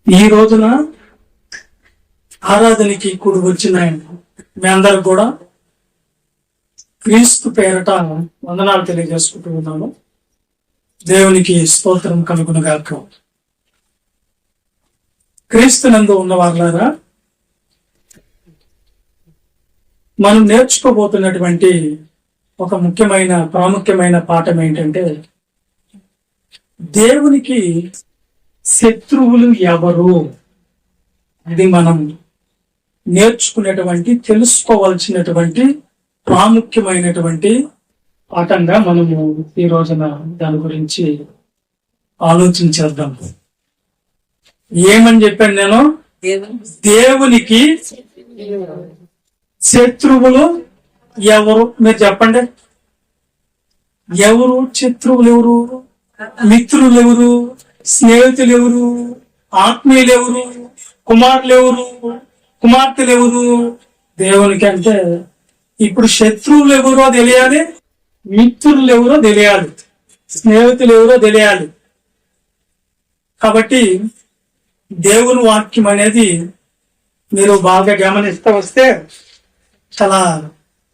ఈ రోజున ఆరాధనకి కూడి వచ్చిన మీ అందరికి కూడా క్రీస్తు పేరట వందనాలు తెలియజేసుకుంటూ ఉన్నాను. దేవునికి స్తోత్రం కలుగునుగాక. క్రీస్తునందు ఉన్న వాళ్ళారా, మనం నేర్చుకోబోతున్నటువంటి ఒక ప్రాముఖ్యమైన పాఠం ఏంటంటే, దేవునికి శత్రువులు ఎవరు? అది మనం తెలుసుకోవాల్సినటువంటి ప్రాముఖ్యమైనటువంటి పాఠంగా మనము ఈ రోజున దాని గురించి ఆలోచించేద్దాం. ఏమని చెప్పాను నేను? దేవునికి శత్రువులు ఎవరు? మీరు చెప్పండి. ఎవరు శత్రువులు? ఎవరు? మిత్రులు ఎవరు? స్నేహితులు ఎవరు? ఆత్మీయులు ఎవరు? కుమారులు ఎవరు? కుమార్తెలు ఎవరు? దేవునికి అంటే ఇప్పుడు శత్రువులు ఎవరో తెలియాలి, మిత్రులు ఎవరో తెలియాలి, స్నేహితులు ఎవరో తెలియాలి. కాబట్టి దేవుని వాక్యం అనేది మీరు బాగా గమనిస్తూ వస్తే చాలా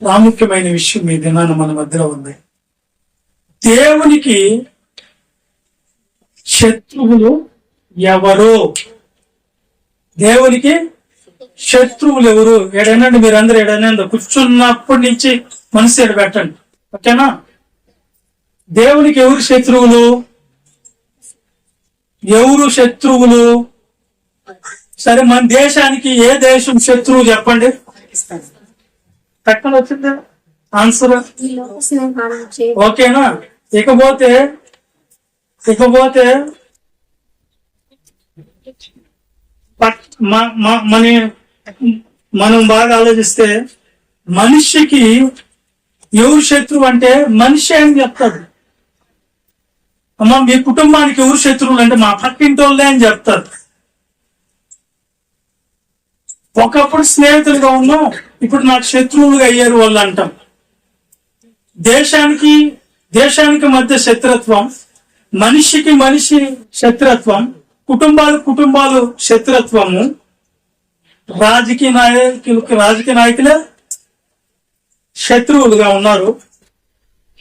ప్రాముఖ్యమైన విషయం మీ దినాన మన మధ్యలో ఉంది. దేవునికి శత్రువులు ఎవరు? దేవునికి శత్రువులు ఎవరు? ఏడనండి, మీరందరూ ఏడనండి, కూర్చున్నప్పటి నుంచి మనసు ఏడు పెట్టండి, ఓకేనా? దేవునికి ఎవరు శత్రువులు? ఎవరు శత్రువులు? సరే, మన దేశానికి ఏ దేశం శత్రువు చెప్పండి. పక్కన వచ్చింది ఆన్సర్, ఓకేనా? ఇకపోతే మనం బాగా ఆలోచిస్తే మనిషికి ఎవరు శత్రువు అంటే మనిషి అని చెప్తాడు. అమ్మ, మీ కుటుంబానికి ఎవరు శత్రువులు అంటే మా పక్కింటి వాళ్ళే అని చెప్తారు. ఒకప్పుడు స్నేహితులుగా ఉన్నాం, ఇప్పుడు నాకు శత్రువులుగా అయ్యారు వాళ్ళు అంటాం. దేశానికి మధ్య శత్రుత్వం, మనిషికి మనిషి శత్రుత్వం, కుటుంబాలు శత్రుత్వము, రాజకీయ నాయకులే శత్రువులుగా ఉన్నారు.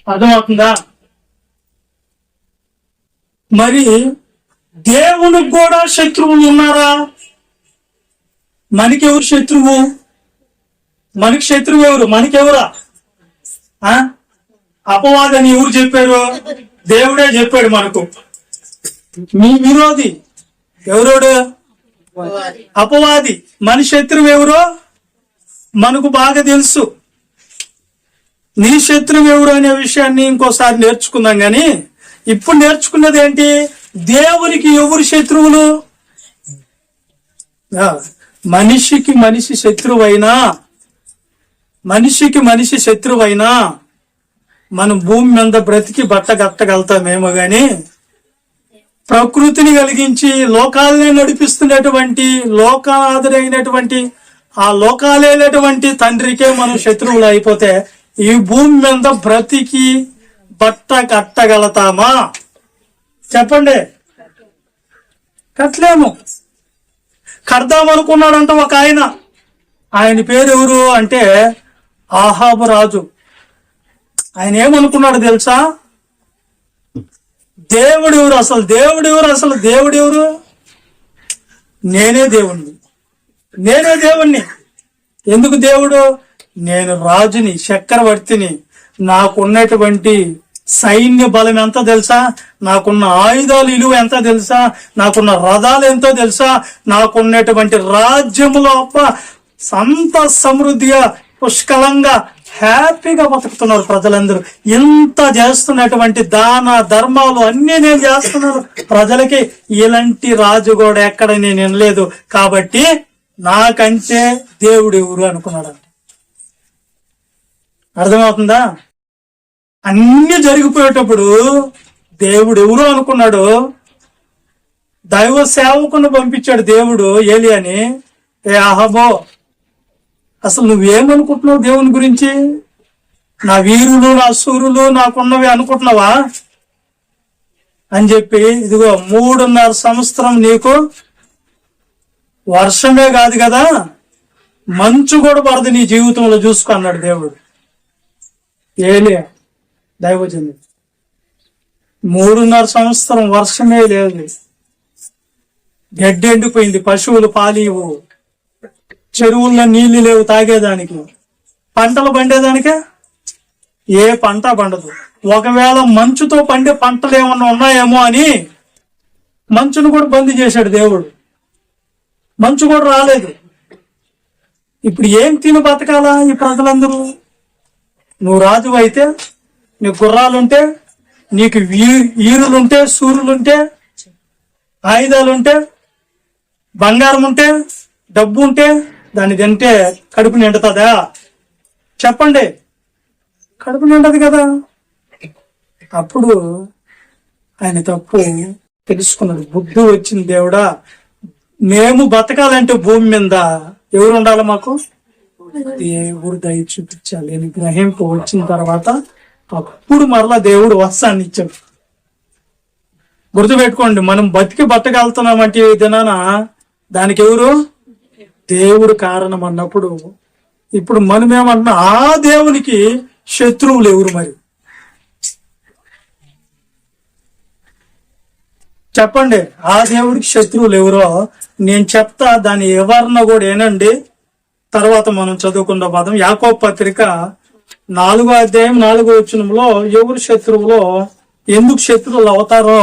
అర్థమవుతుందా? మరి దేవునికి కూడా శత్రువులు ఉన్నారా? మనకెవరు శత్రువు? మనకి శత్రువు ఎవరు? మనకెవరా? అపవాదని ఎవరు చెప్పారు? దేవుడే చెప్పాడు మనకు. మీ విరోధి ఎవరోడు? అపవాది. మన శత్రువు ఎవరో మనకు బాగా తెలుసు. నీ శత్రువు ఎవరు అనే విషయాన్ని ఇంకోసారి నేర్చుకుందాం. గాని ఇప్పుడు నేర్చుకున్నది ఏంటి? దేవునికి ఎవరు శత్రువులు? మనిషికి మనిషి శత్రువైనా మనం భూమి మీద బ్రతికి బట్ట కట్టగలుగుతామేమో గాని ప్రకృతిని కలిగించి లోకాలనే నడిపిస్తున్నటువంటి లోకాదురైనటువంటి ఆ లోకాలైనటువంటి తండ్రికే మనం శత్రువులు అయిపోతే ఈ భూమి మీద బ్రతికి బట్ట కట్టగలుగుతామా? చెప్పండి. కట్టలేము. కడదామనుకున్నాడంట ఒక ఆయన పేరు ఎవరు అంటే ఆహాబు రాజు. ఆయన ఏమనుకున్నాడు తెలుసా? దేవుడు ఎవరు? దేవుడు ఎవరు? నేనే దేవుణ్ణి. ఎందుకు దేవుడు? నేను రాజుని, చక్రవర్తిని. నాకున్నటువంటి సైన్య బలం ఎంత తెలుసా? నాకున్న ఆయుధాలు విలువ ఎంత తెలుసా? నాకున్న రథాలు ఎంతో తెలుసా? నాకున్నటువంటి రాజ్యములో సంత సమృద్ధిగా పుష్కలంగా హ్యాపీగా బతుకుతున్నారు ప్రజలందరూ. ఇంత చేస్తున్నటువంటి దాన ధర్మాలు అన్ని నేను చేస్తున్నాను ప్రజలకి. ఇలాంటి రాజు కూడా ఎక్కడ నేను వినలేదు. కాబట్టి నాకంటే దేవుడు ఎవరు అనుకున్నాడు. అర్థమవుతుందా? అన్ని జరిగిపోయేటప్పుడు దేవుడు ఎవరు అనుకున్నాడు? దైవ సేవకుని పంపించాడు దేవుడు, ఏలియాని. ఆహాబో, అసలు నువ్వేమనుకుంటున్నావు దేవుని గురించి? నా వీరులు, నా సూర్యులు నాకున్నవి అనుకుంటున్నావా అని చెప్పి, ఇదిగో 3.5 సంవత్సరం నీకు వర్షమే కాదు కదా, మంచు కూడా పడదు నీ జీవితంలో చూసుకో అన్నాడు దేవుడు. ఏలియా దైవజనుడు 3.5 సంవత్సరం వర్షమే లేదు, గడ్డి ఎండిపోయింది, పశువులు పాలివు, చెరువుల్లో నీళ్లు లేవు తాగేదానికి, పంటలు పండేదానికే ఏ పంట పండదు. ఒకవేళ మంచుతో పండే పంటలు ఏమన్నా ఉన్నాయేమో అని మంచును కూడా బంద్ చేశాడు దేవుడు. మంచు కూడా రాలేదు. ఇప్పుడు ఏం తిని బతకాలా ఈ ప్రజలందరూ? నువ్వు రాజు అయితే, నీకు గుర్రాలుంటే, నీకు ఈరులుంటే, సూర్యులుంటే, ఆయుధాలుంటే, బంగారం ఉంటే, డబ్బు ఉంటే దాన్ని తింటే కడుపు నిండుతుందా? చెప్పండి, కడుపు నిండదు కదా. అప్పుడు ఆయన తప్పు తెలుసుకున్నాడు. బుద్ధి వచ్చింది, దేవుడా మేము బతకాలంటే భూమి మీద ఎవరు ఉండాలి? మాకు దేవుడు దయ చూపించాలి అని గ్రహింపు వచ్చిన తర్వాత అప్పుడు మరలా దేవుడు వర్షాన్ని ఇచ్చాడు. గుర్తుపెట్టుకోండి, మనం బతికి బతకగలుగుతున్నామంటే ఈ దినాన దానికి ఎవరు? దేవుడు కారణం అన్నప్పుడు ఇప్పుడు మనం ఏమంటున్నా, ఆ దేవునికి శత్రువులు ఎవరు? మరి చెప్పండి, ఆ దేవుడికి శత్రువులు ఎవరో నేను చెప్తా. దాని వివరణ కూడా ఏనండి, తర్వాత మనం చదువుకున్న పదం. యాకోబు పత్రిక 4వ అధ్యాయం 4వ వచనంలో ఎవరు శత్రువులో, ఎందుకు శత్రువులు అవుతారో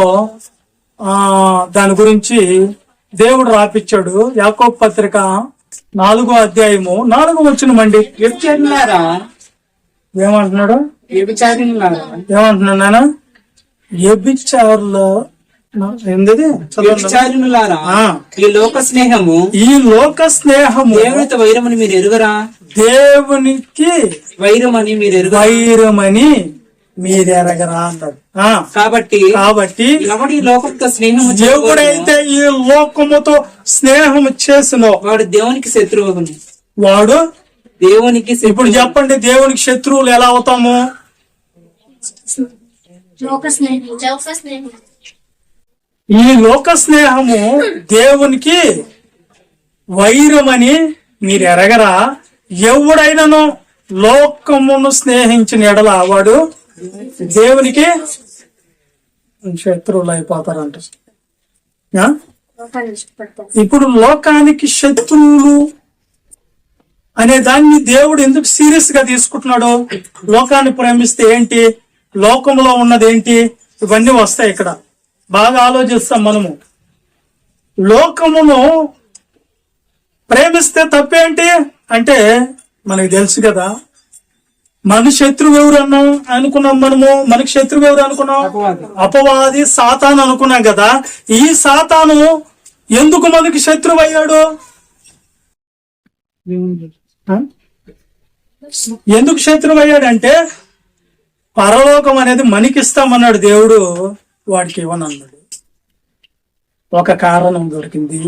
దాని గురించి దేవుడు రాపిచ్చాడు. యాకోబు పత్రిక 4వ అధ్యాయము 4వ వచనం అండి. ఏమంటున్నాడు? ఏమంటున్నాడు నాయన? వ్యభిచారుల ఈ లోక స్నేహము దేవునితో వైరమని మీరు ఎరుగరా? దేవునికి వైరమని మీరు ఎరగరా అన్నాడు. కాబట్టి ఎవడు ఈ లోకంతో స్నేహం ఎప్పుడైతే ఈ లోకముతో స్నేహం చేసినో వాడు దేవునికి శత్రువు. వాడు దేవునికి ఇప్పుడు చెప్పండి, దేవునికి శత్రువులు ఎలా అవుతాము? ఈ లోక స్నేహము దేవునికి వైరమని మీరు ఎరగరా? ఎవడైనాను లోకమును స్నేహించిన ఎడల వాడు దేవునికి శత్రువులు అయిపోతారంట. ఇప్పుడు లోకానికి శత్రువులు అనే దాన్ని దేవుడు ఎందుకు సీరియస్ గా తీసుకుంటున్నాడు? లోకాన్ని ప్రేమిస్తే ఏంటి, లోకంలో ఉన్నది ఏంటి, ఇవన్నీ వస్తాయి. ఇక్కడ బాగా ఆలోచిస్తాం మనము. లోకమును ప్రేమిస్తే తప్పేంటి అంటే మనకి తెలుసు కదా. మన శత్రువు ఎవరు అనుకున్నాం మనము? మనకి శత్రువు ఎవరు అనుకున్నాం? అపవాది, సాతాను అనుకున్నాం కదా. ఈ సాతాను ఎందుకు మనకి శత్రువు అయ్యాడు? ఎందుకు శత్రువు అయ్యాడంటే పరలోకం అనేది మనకిస్తామన్నాడు దేవుడు, వాడికి ఇవ్వనన్నాడు. ఒక కారణం దొరికింది.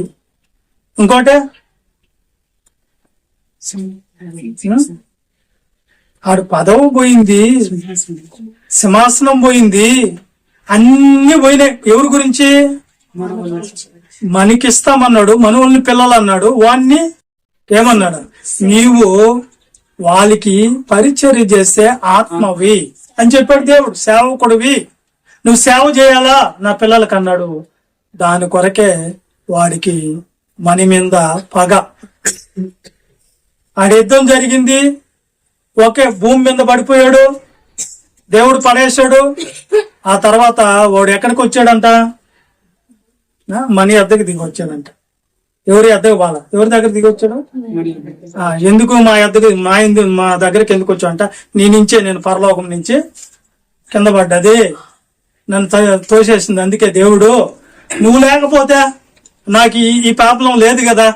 ఇంకోటి ఆడు పదవి పోయింది, సింహాసనం పోయింది, అన్ని పోయినాయి. ఎవరి గురించి? మనకిస్తామన్నాడు. మనవుల్ని పిల్లలు అన్నాడు. వాణ్ణి ఏమన్నాడు? నీవు వాళ్ళకి పరిచర్య చేసే ఆత్మవి అని చెప్పాడు దేవుడు. సేవకుడివి, నువ్వు సేవ చేయాలా నా పిల్లలకి అన్నాడు. దాని కొరకే వాడికి మన మీద పగ. ఆడ యుద్ధం జరిగింది, ఓకే, భూమి మీద పడిపోయాడు, దేవుడు పడేశాడు. ఆ తర్వాత వాడు ఎక్కడికి వచ్చాడంట? మన అద్దెకి దిగి వచ్చాడంట. ఎవరి అద్దెకి బాల ఎవరి దగ్గర దిగి వచ్చాడు? ఎందుకు మా అద్దెకి మా దగ్గరికి ఎందుకు వచ్చావు అంట? నేను పరలోకం నుంచి కింద పడ్డది, నన్ను తోసేసింది. అందుకే దేవుడు, నువ్వు లేకపోతే నాకు ఈ పాపం లేదు కదా,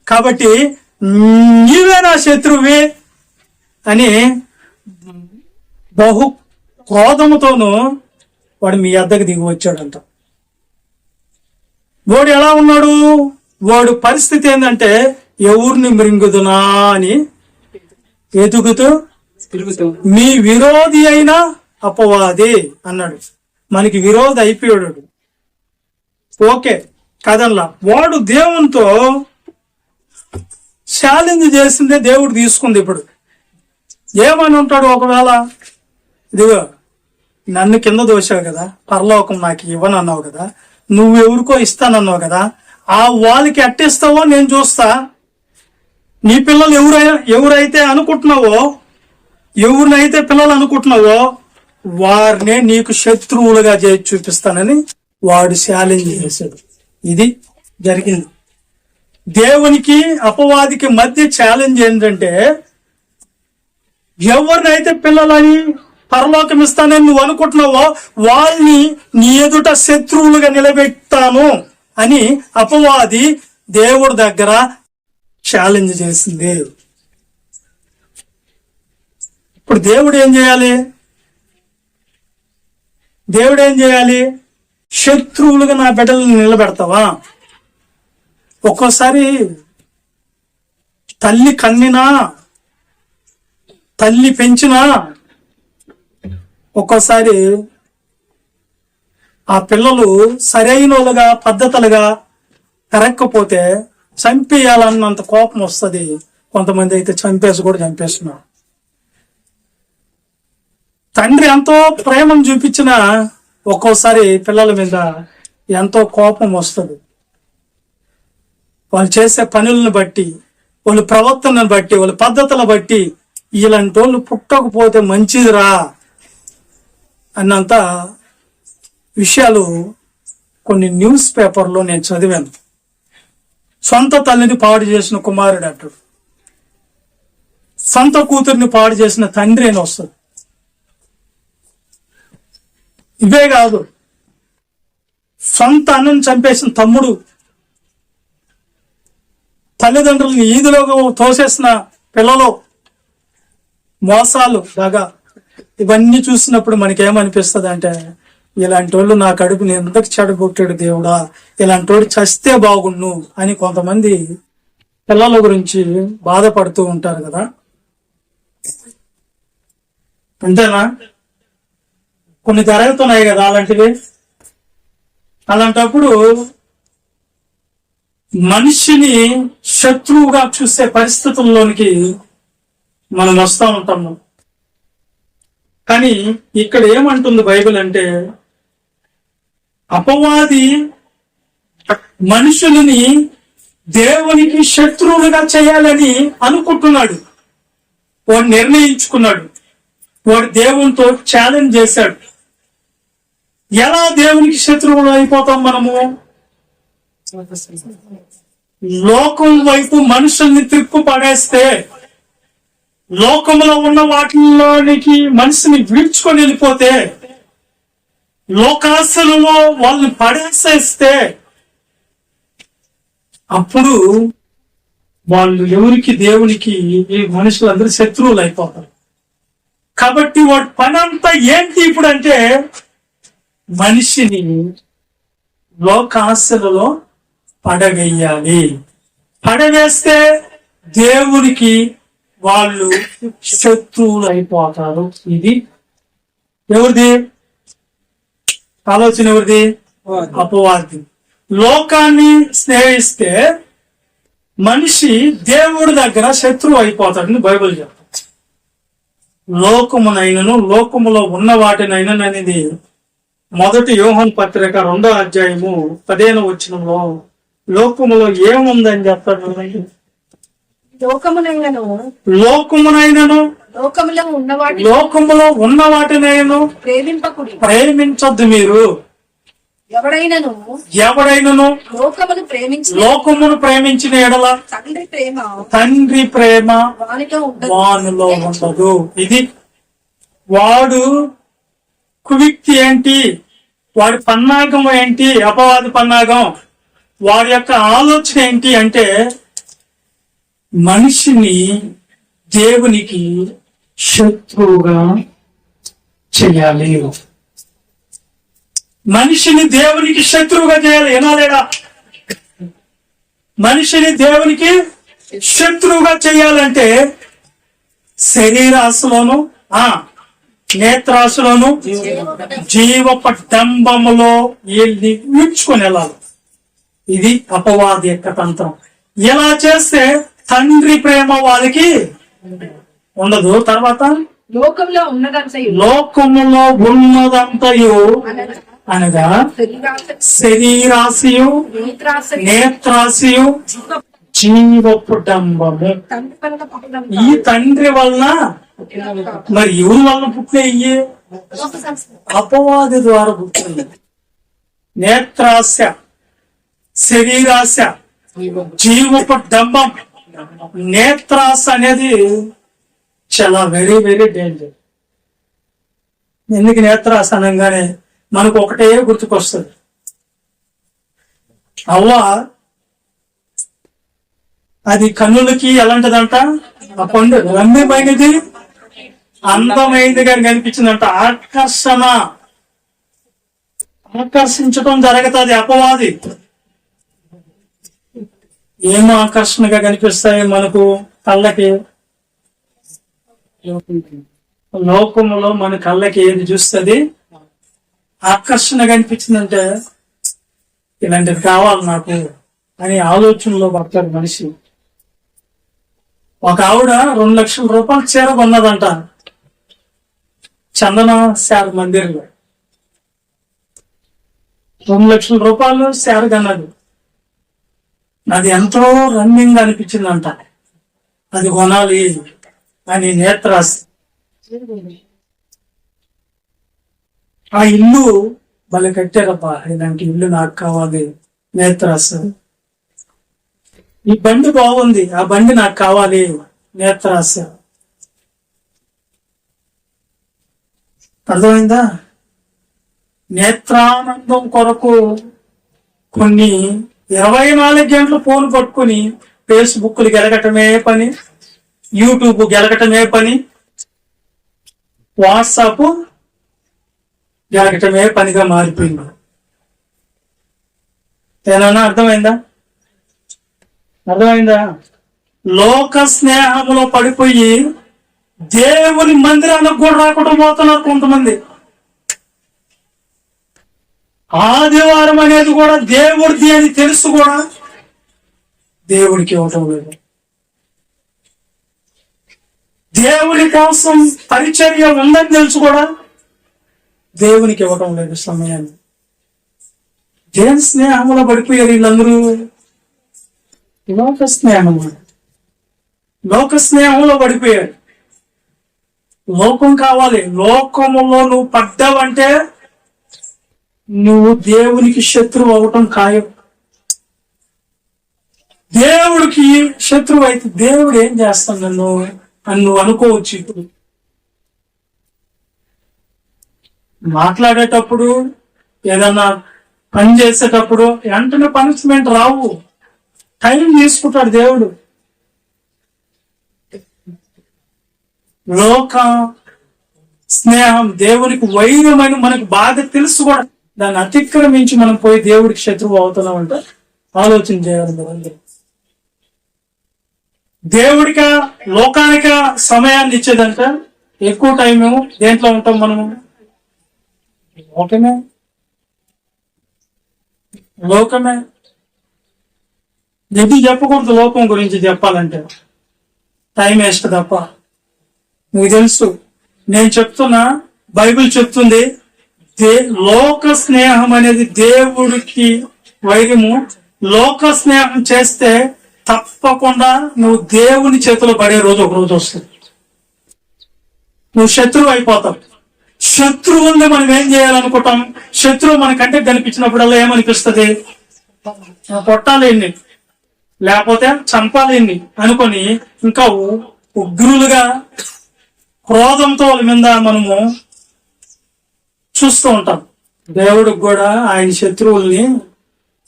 కాబట్టి నీవే నా శత్రువి అని బహు క్రోధముతోనూ వాడు మీ అద్దకు దిగి వచ్చాడంట. వాడు ఎలా ఉన్నాడు? వాడు పరిస్థితి ఏంటంటే ఎవరిని మృంగుదునా అని వెతుకుతూ మీ విరోధి అయినా అపవాది అన్నాడు. మనకి విరోధి అయిపోయాడు. ఓకే కదల్లా. వాడు దేవునితో ఛాలెంజ్ చేసిందే దేవుడు తీసుకుంది. ఇప్పుడు ఏమని ఉంటాడు, ఒకవేళ ఇదిగో నన్ను కింద దోశావు కదా, పరలోకం నాకు ఇవ్వనన్నావు కదా, నువ్వెవరికో ఇస్తానన్నావు కదా, ఆ వాళ్ళకి అట్టిస్తావో నేను చూస్తా. నీ పిల్లలు ఎవరైతే అనుకుంటున్నావో, ఎవరినైతే పిల్లలు అనుకుంటున్నావో వారినే నీకు శత్రువులుగా చేసి చూపిస్తానని వాడు ఛాలెంజ్ చేశాడు. ఇది జరిగింది. దేవునికి అపవాదికి మధ్య ఛాలెంజ్ ఏంటంటే, ఎవరినైతే పిల్లలని పరలోకం ఇస్తానని నువ్వు అనుకుంటున్నావో వాళ్ళని నీ ఎదుట శత్రువులుగా నిలబెట్టాను అని అపవాది దేవుడి దగ్గర ఛాలెంజ్ చేసింది. ఇప్పుడు దేవుడు ఏం చేయాలి? శత్రువులుగా నా బిడ్డలను నిలబెడతావా? ఒక్కోసారి తల్లి కన్నినా, తల్లి పెంచినా, ఒక్కోసారి ఆ పిల్లలు సరైనలుగా పద్ధతులుగా పెరగకపోతే చంపేయాలన్నంత కోపం వస్తుంది. కొంతమంది అయితే చంపేస్తున్నారు. తండ్రి ఎంతో ప్రేమను చూపించిన ఒక్కోసారి పిల్లల మీద ఎంతో కోపం వస్తుంది. వాళ్ళు చేసే పనులను బట్టి, వాళ్ళ ప్రవర్తనను బట్టి, వాళ్ళ పద్ధతులను బట్టి ఇలాంటి వాళ్ళు పుట్టకపోతే మంచిదిరా అన్నంత విషయాలు కొన్ని న్యూస్ పేపర్లో నేను చదివాను. సొంత తల్లిని పాడు చేసిన కుమారుడు అంటాడు, సొంత కూతురిని పాడు చేసిన తండ్రి అని వస్తుంది. ఇవే కాదు, సొంత అన్నను చంపేసిన తమ్ముడు, తల్లిదండ్రులను ఈదులోగా తోసేసిన పిల్లలు, మోసాలు, దగా, ఇవన్నీ చూసినప్పుడు మనకేమనిపిస్తుంది అంటే, ఇలాంటి వాళ్ళు నా కడుపుని ఎందుకు చెడగొట్టాడు దేవుడా, ఇలాంటి వాడు చస్తే బాగుండు అని కొంతమంది పిల్లల గురించి బాధపడుతూ ఉంటారు కదా. అంతేనా? కొన్ని జరుగుతున్నాయి కదా అలాంటివి. అలాంటప్పుడు మనిషిని శత్రువుగా చూసే పరిస్థితుల్లోనికి మనం వస్తూ ఉంటాము. కానీ ఇక్కడ ఏమంటుంది బైబిల్ అంటే, అపవాది మనుషులని దేవునికి శత్రువులుగా చేయాలని అనుకుంటున్నాడు. వాడు నిర్ణయించుకున్నాడు. వాడు దేవునితో ఛాలెంజ్ చేశాడు. ఎలా దేవునికి శత్రువులు అయిపోతాం మనము? లోకం వైపు మనుషుల్ని తిప్పు పడేస్తే, లోకంలో ఉన్న వాటిల్లోనికి మనిషిని వీడ్చుకొని వెళ్ళిపోతే, లోకాశలలో వాళ్ళని పడేసేస్తే, అప్పుడు వాళ్ళు ఎవరికి దేవునికి ఈ మనుషులందరూ శత్రువులు అయిపోతారు. కాబట్టి వాడి పని అంతా ఏంటి ఇప్పుడు అంటే, మనిషిని లోకాశలలో పడవేయాలి. పడవేస్తే దేవునికి వాళ్ళు శత్రువులు అయిపోతారు. ఇది ఎవరిది ఆలోచన? ఎవరిది? అపవాది. లోకాన్ని స్నేహిస్తే మనిషి దేవుడి దగ్గర శత్రువు అయిపోతాడని బైబిల్ చెప్తుంది. లోకమునైనను లోకములో ఉన్న వాటినైనా అనేది మొదటి యోహాను పత్రిక 2వ అధ్యాయము 15వ వచనంలో లోకములో ఏముందని చెప్తాడు. లోకమునైనను లోకములో ఉన్న వాటినైనా ప్రేమించొద్దు మీరు. ఎవడైనను లోకమును ప్రేమించిన ఎడల తండ్రి ప్రేమ వానిలో ఉండదు. ఇది వాడు కుయుక్తి ఏంటి, వాడి పన్నాగం ఏంటి, అపవాది పన్నాగం, వాడి యొక్క ఆలోచన ఏంటి అంటే, మనిషిని దేవునికి శత్రువుగా చేయాలి. మనిషిని దేవునికి శత్రువుగా చేయాలి. ఏనాలేడా? మనిషిని దేవునికి శత్రువుగా చేయాలంటే శరీరాశలోను, నేత్రాశలోను, జీవపడంబములో వీళ్ళని వీడ్చుకొని వెళ్ళాలి. ఇది అపవాది యొక్క తంత్రం. ఇలా చేస్తే తండ్రి ప్రేమ వారికి ఉండదు. తర్వాత లోకంలో ఉన్నదంతయు లోకములో ఉన్నదంతయు అనగా అనగా శరీరాసక్తి, శరీరాశయు నేత్రాసక్తి, నేత్రాశయు జీవపు డంబము. తండ్రి వలన పుట్టిన ఈ తండ్రి వలన మరి ఎవరి వలన పుట్టినయ్యి? లోక సంస్కృతి. అపవాది ద్వారా పుట్టినవి. నేత్రాశ, శరీరాశ, జీవపు డంబం. నేత్రాశ అనేది చాలా వెరీ వెరీ డేంజర్. ఎందుకు నేత్రాశ అనగానే మనకు ఒకటే గుర్తుకొస్తుంది. అవ్వ అది కన్నులకి ఎలాంటిదంట? ఆ పండు రమ్యమైనది, అందమైనదిగా కనిపించిందంట. ఆకర్షించడం జరుగుతుంది అపవాది. ఏం ఆకర్షణగా కనిపిస్తాయి మనకు కళ్ళకి? లోకములో మన కళ్ళకి ఏది చూస్తుంది ఆకర్షణ కనిపించిందంటే ఇలాంటిది కావాలి నాకు అని ఆలోచనలో పడతాడు మనిషి. ఒక ఆవిడ 2 లక్షల రూపాయలు చీర కొన్నదంట చందన శార మందిర్లో. 2 లక్షల రూపాయలు శార కన్నది. అది ఎంతో రన్నింగ్ అనిపించిందంట. అది కొనాలి అని నేత్రాస్. ఆ ఇల్లు వాళ్ళు కట్టారబ్బా, ఇలాంటి ఇల్లు నాకు కావాలి నేత్రాస్. ఈ బండి బాగుంది, ఆ బండి నాకు కావాలి నేత్రాస. అర్థమైందా? నేత్రానందం కొరకు కొన్ని 24 గంటలు ఫోన్ పట్టుకుని ఫేస్బుక్లు గెలగటమే పని, యూట్యూబ్ గెలగటమే పని, వాట్సాప్ గెలగటమే పనిగా మారిపోయింది. ఏమన్నా అర్థమైందా? అర్థమైందా? లోక స్నేహంలో పడిపోయి దేవుని మందిరానికి కూడా రాకుండా పోతున్నారు కొంతమంది. ఆదివారం అనేది కూడా దేవుడిది అని తెలుసు కూడా దేవుడికి ఇవ్వటం లేదు. దేవుడి కోసం పరిచర్య ఉందని తెలుసు కూడా దేవునికి ఇవ్వటం లేదు సమయాన్ని. దేవుని స్నేహంలో పడిపోయారు వీళ్ళందరూ. లోక స్నేహంలో పడిపోయాడు. లోకం కావాలి. లోకములో నువ్వు పడ్డావంటే నువ్వు దేవునికి శత్రువు అవటం ఖాయం. దేవుడికి శత్రువు అయితే దేవుడు ఏం చేస్తాను నన్ను అని నువ్వు అనుకోవచ్చు. ఇప్పుడు మాట్లాడేటప్పుడు ఏదన్నా పని చేసేటప్పుడు వెంటనే పనిష్మెంట్ రావు, టైం తీసుకుంటాడు దేవుడు. లోక స్నేహం దేవునికి వైరమైన మనకు బాగా తెలుసు కూడా, దాన్ని అతిక్రమించి మనం పోయి దేవుడికి శత్రువు అవుతున్నామంటే ఆలోచన చేయాలి మీరు. దేవుడిక లోకానిక సమయాన్ని ఇచ్చేదంట ఎక్కువ టైం ఏమో దేంట్లో ఉంటాం మనము? లోకమే. ఇది చెప్పకూడదు. లోకం గురించి చెప్పాలంటే టైం వేస్ట్ తప్ప. మీకు తెలుసు, నేను చెప్తున్నా, బైబిల్ చెప్తుంది లోక స్నేహం అనేది దేవుడికి వైరము. లోక స్నేహం చేస్తే తప్పకుండా నువ్వు దేవుని చేతిలో పడే రోజు ఒక రోజు వస్తుంది. నువ్వు శత్రువు అయిపోతావు. శత్రువుల్ని మనం ఏం చేయాలనుకుంటాం? శత్రువు మన కంటే కనిపించినప్పుడల్లా ఏమనిపిస్తుంది? కొట్టాలి ఎన్ని, లేకపోతే చంపాలి ఎన్ని అనుకొని ఇంకా ఉగ్రులుగా క్రోధంతో వాళ్ళ మీద మనము చూస్తూ ఉంటాం. దేవుడికి కూడా ఆయన శత్రువుల్ని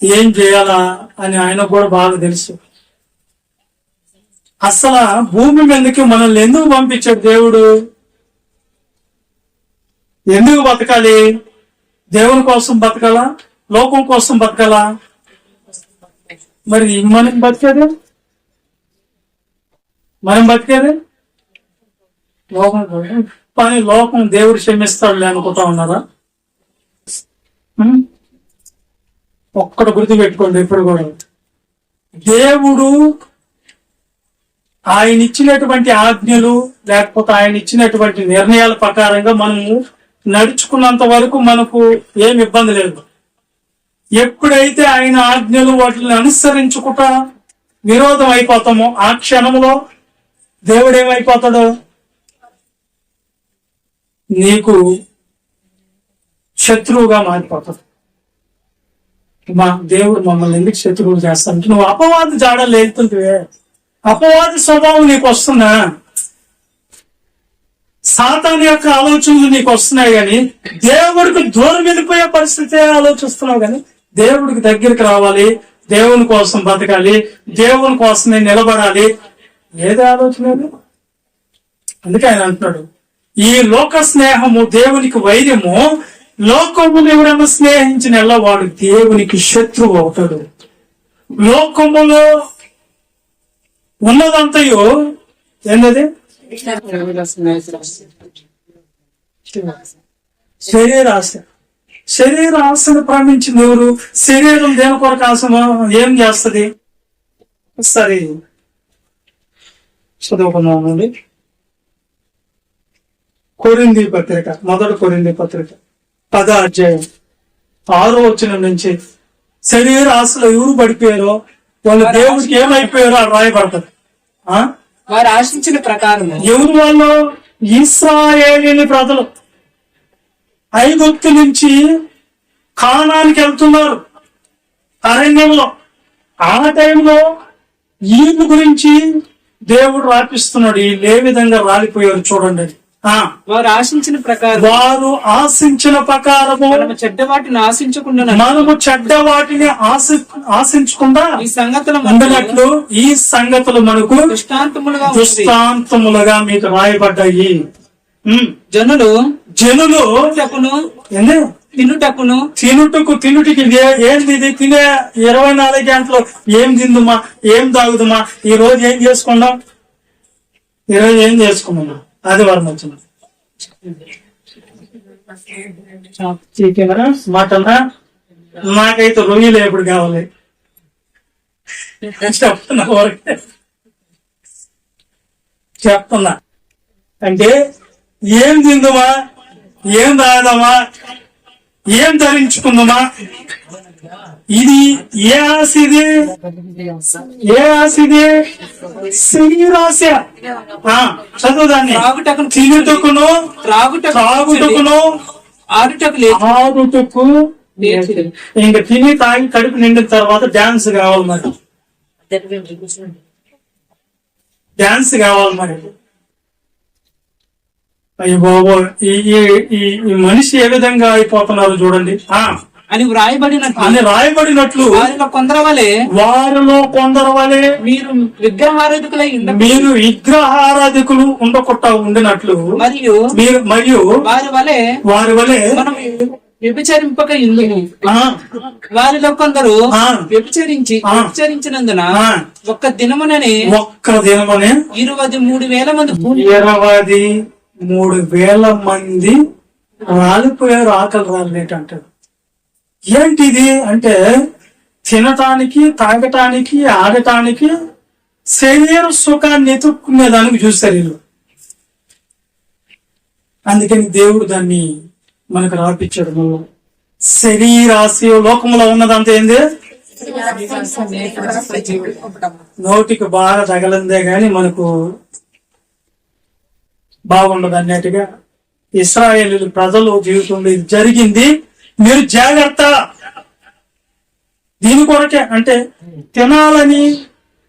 ఏం చేయాలా అని ఆయనకు కూడా బాగా తెలుసు. అసలు భూమి మీదకి మనల్ని ఎందుకు పంపించాడు దేవుడు? ఎందుకు బతకాలి? దేవుని కోసం బతకాలా? లోకం కోసం బతకాలా? మరి మనం బతికేది లోకం పని. లోకం దేవుడు క్షమిస్తాడులే అనుకుంటా ఉన్నారా? ఒక్కటి గుర్తు పెట్టుకోండి. ఇప్పుడు కూడా దేవుడు ఆయన ఇచ్చినటువంటి ఆజ్ఞలు లేకపోతే ఆయన ఇచ్చినటువంటి నిర్ణయాల ప్రకారంగా మనము నడుచుకున్నంత వరకు మనకు ఏమి ఇబ్బంది లేదు. ఎప్పుడైతే ఆయన ఆజ్ఞలు వాటిని అనుసరించుకుంటా విరోధం అయిపోతామో ఆ క్షణంలో దేవుడు ఏమైపోతాడు, నీకు శత్రువుగా మారిపోతాడు. మా దేవుడు మమ్మల్ని ఎందుకు శత్రువులు చేస్తానంటే నువ్వు అపవాది జాడలు వెళ్తుంటే అపవాది స్వభావం నీకు వస్తున్నా, సాతాను యొక్క ఆలోచనలు నీకు వస్తున్నాయి కానీ దేవుడికి దూరం వెళ్ళిపోయే పరిస్థితి ఆలోచిస్తున్నావు. కానీ దేవుడికి దగ్గరికి రావాలి, దేవుని కోసం బతకాలి, దేవుని కోసమే నిలబడాలి, ఏది ఆలోచన లేదు. అందుకే ఆయన అంటున్నాడు, ఈ లోక స్నేహము దేవునికి వైర్యము, లోకములు ఎవరైనా స్నేహించిన వాడు దేవునికి శత్రువు అవుతాడు. లోకములో ఉన్నదంతయో ఏంటది, శరీరాశ. శరీరాశను ప్రామించింది ఎవరు? శరీరం దేని కొరకు ఆశమో ఏం చేస్తుంది? సరే చదువుకున్నామండి. కొరింథీ పత్రిక, మొదటి కొరింథీ పత్రిక 10వ అధ్యాయం 6వ వచనం నుంచి శరీర ఆశలో ఎవరు పడిపోయారో వాళ్ళు దేవుడికి ఏమైపోయారో అది రాయబడతారు. వారు ఆశించిన ప్రకారం ఎవరు వాళ్ళు? ఇశ్రాయేలీయుల ప్రజలు ఐగుప్తు నుంచి కానానికి వెళ్తున్నారు అరణ్యంలో. ఆ టైంలో వీళ్ళ గురించి దేవుడు రాపిస్తున్నాడు, వీళ్ళు ఏ విధంగా రాలిపోయారు చూడండి. వారు ఆశించిన ప్రకారం, వారు ఆశించిన ప్రకారము మనము చెడ్డ వాటిని ఆశించకుండా ఆశించకుండా ఈ సంగతులు ఉండనట్లు ఈ సంగతులు మనకు దృష్టాంతములుగా మీకు రాయబడ్డాయి. జనులు తినుటికి ఏంది ఇది? తినే 24 గంటలు ఏం తిందుమా, ఏం తాగుదుమా, ఈ రోజు ఏం చేసుకున్నాం, ఈరోజు ఏం చేసుకున్నాం, ఆదివారం వచ్చిన చికెన్ మటన్, నాకైతే రొయ్యలు ఎప్పుడు కావాలి చెప్తున్నా. అంటే ఏం తిందుమా, ఏం తాగదామా, ఏం ధరించుకుందామా, ఇది ఏ ఆశ? ఇది ఏ ఆశ? ఇది శరీరాశ. చదువుదాన్ని. తినుటకును త్రాగుటకును ఆడుటకు. ఇంకా తిని తాగి కడుపు నిండిన తర్వాత డాన్స్ కావాలి మరి, డాన్స్ కావాలి మరి. అయ్యో బాబో, ఈ మనిషి ఏ విధంగా అయిపోతున్నారు చూడండి అని రాయబడినట్లు వారిలో కొందరు వలె మీరు విగ్రహారాధికులు ఉండినట్లు మరియు వారి వలె మనం వ్యభిచరింపక వారిలో కొందరు వ్యభిచరించినందున ఒక్క దినముననే 23,000 మంది 23,000 మంది రాలిపోయారు. ఆకలి రాలేట అంటాడు. ఏంటిది అంటే తినటానికి, తాగటానికి, ఆడటానికి, శరీర సుఖాన్ని ఎత్తుక్కునేదానికి చూస్తారు వీళ్ళు. అందుకని దేవుడు దాన్ని మనకు రాపించాడు. మనం శరీరాశ లోకంలో ఉన్నదంతా ఏంది? నోటికి బాగా తగలందే గాని మనకు బాగుండదు అన్నట్టుగా ఇశ్రాయేలు ప్రజలు జీవితంలో ఇది జరిగింది. మీరు జాగ్రత్త. దీని కొరకే అంటే తినాలని,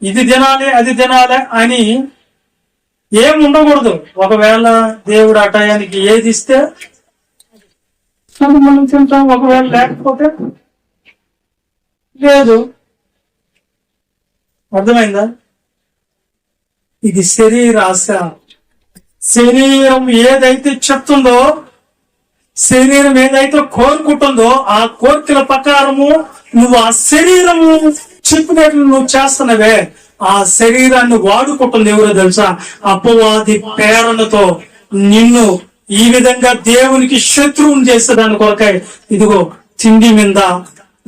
ఇది తినాలి అది తినాలి అని ఏం ఉండకూడదు. ఒకవేళ దేవుడు ఆ టయానికి ఏది ఇస్తే మనం తింటాం, ఒకవేళ లేకపోతే లేదు. అర్థమైందా? ఇది శరీరాశ. శరీరం ఏదైతే చెప్తుందో, శరీరం ఏదైతే కోరుకుంటుందో ఆ కోరికల ప్రకారము నువ్వు ఆ శరీరము చెప్పినట్లు నువ్వు చేస్తున్నవే, ఆ శరీరాన్ని వాడుకుంటుంది ఎవరో తెలుసా? అపవాది ప్రేరణతో నిన్ను ఈ విధంగా దేవునికి శత్రువుని చేసేదాని కొరకై ఇదిగో తిండి మీద,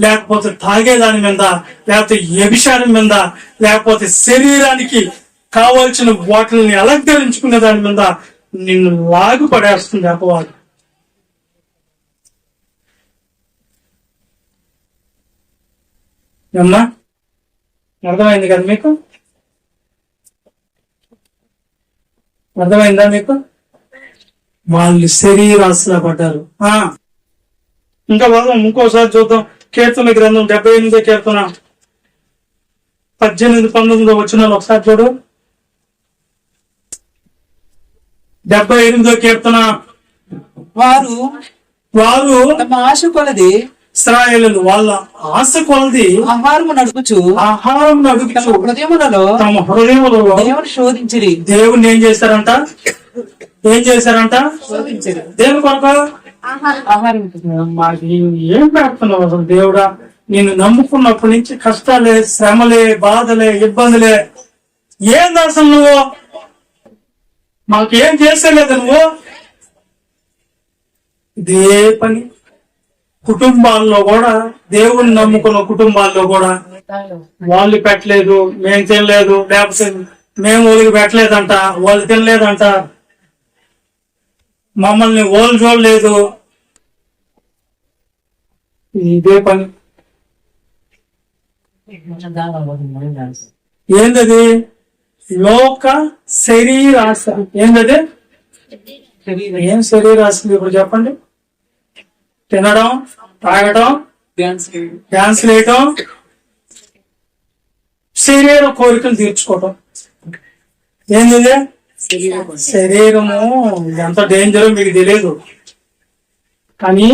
లేకపోతే తాగేదాని మీద, లేకపోతే వ్యభిచారం మీద, లేకపోతే శరీరానికి కావాల్సిన వాటిని అలంకరించుకునే దాని మీద నిన్ను లాగు పడేస్తుంది అపవాది. అమ్మా అర్థమైంది కదా మీకు? అర్థమైందా మీకు? వాళ్ళు శరీరాశలా పడ్డారు. ఇంకా బాగా ఇంకోసారి చూద్దాం. కీర్తన గ్రంథం 78 కీర్తన 18-19 వచనాలు ఒకసారి చూడు. 78 కీర్తన. వారు వారు తమ ఆశ కొలది ఇశ్రాయేలు వాళ్ళ ఆశ కొలది ఆహారము నడుపుచు ఆహారం తమ నడుపుచు హృదయములలో తమ హృదయములలో దేవుని శోధించిరి. దేవుణ్ణి ఏం చేశారంట? శోధించిరి. దేవుని కొరకు ఆహారం మాకు ఏం పెడుతున్నావు అసలు దేవుడా? నేను నమ్ముకున్నప్పటి నుంచి కష్టాలే, శ్రమలే, బాధలే, ఇబ్బందులే. ఏంది అసలు నువ్వు మాకేం చేసేలేదు నువ్వు? ఇదే పని కుటుంబాల్లో కూడా, దేవుణ్ణి నమ్ముకున్న కుటుంబాల్లో కూడా వాళ్ళు పెట్టలేదు, మేము తినలేదు, లేకపోతే మేము వాళ్ళకి పెట్టలేదంట, వాళ్ళు తినలేదంట, మమ్మల్ని వాళ్ళు చూడలేదు. ఇదే పని. ఏందది? లోక శరీరాశ. ఏందది? ఏం శరీరాశ? ఇప్పుడు చెప్పండి. తినడం, తాగడం, డాన్స్ వేయటం, శరీర కోరికలు తీర్చుకోవటం. ఏంది? శరీరము ఎంత డేంజరో మీకు తెలియదు. కానీ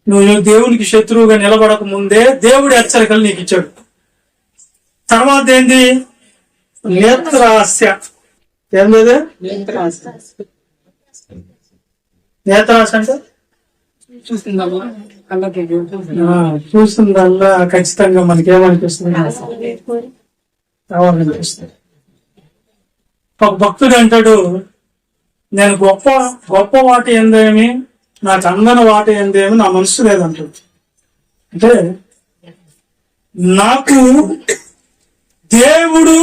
నువ్వు దేవునికి శత్రువుగా నిలబడక ముందే దేవుడి హెచ్చరికలు నీకు ఇచ్చాడు. తర్వాత ఏంది? నేత్రాశ. ఏంది? నేత్రాశ అంటే చూసిందల్లా ఖచ్చితంగా మనకేమనిపిస్తుంది? కావాలనిపిస్తుంది. ఒక భక్తుడు అంటాడు, నేను గొప్ప వాటి ఏందేమి, నాకు అందని వాటి ఏందేమి నా మనసు లేదంటాడు. అంటే నాకు దేవుడు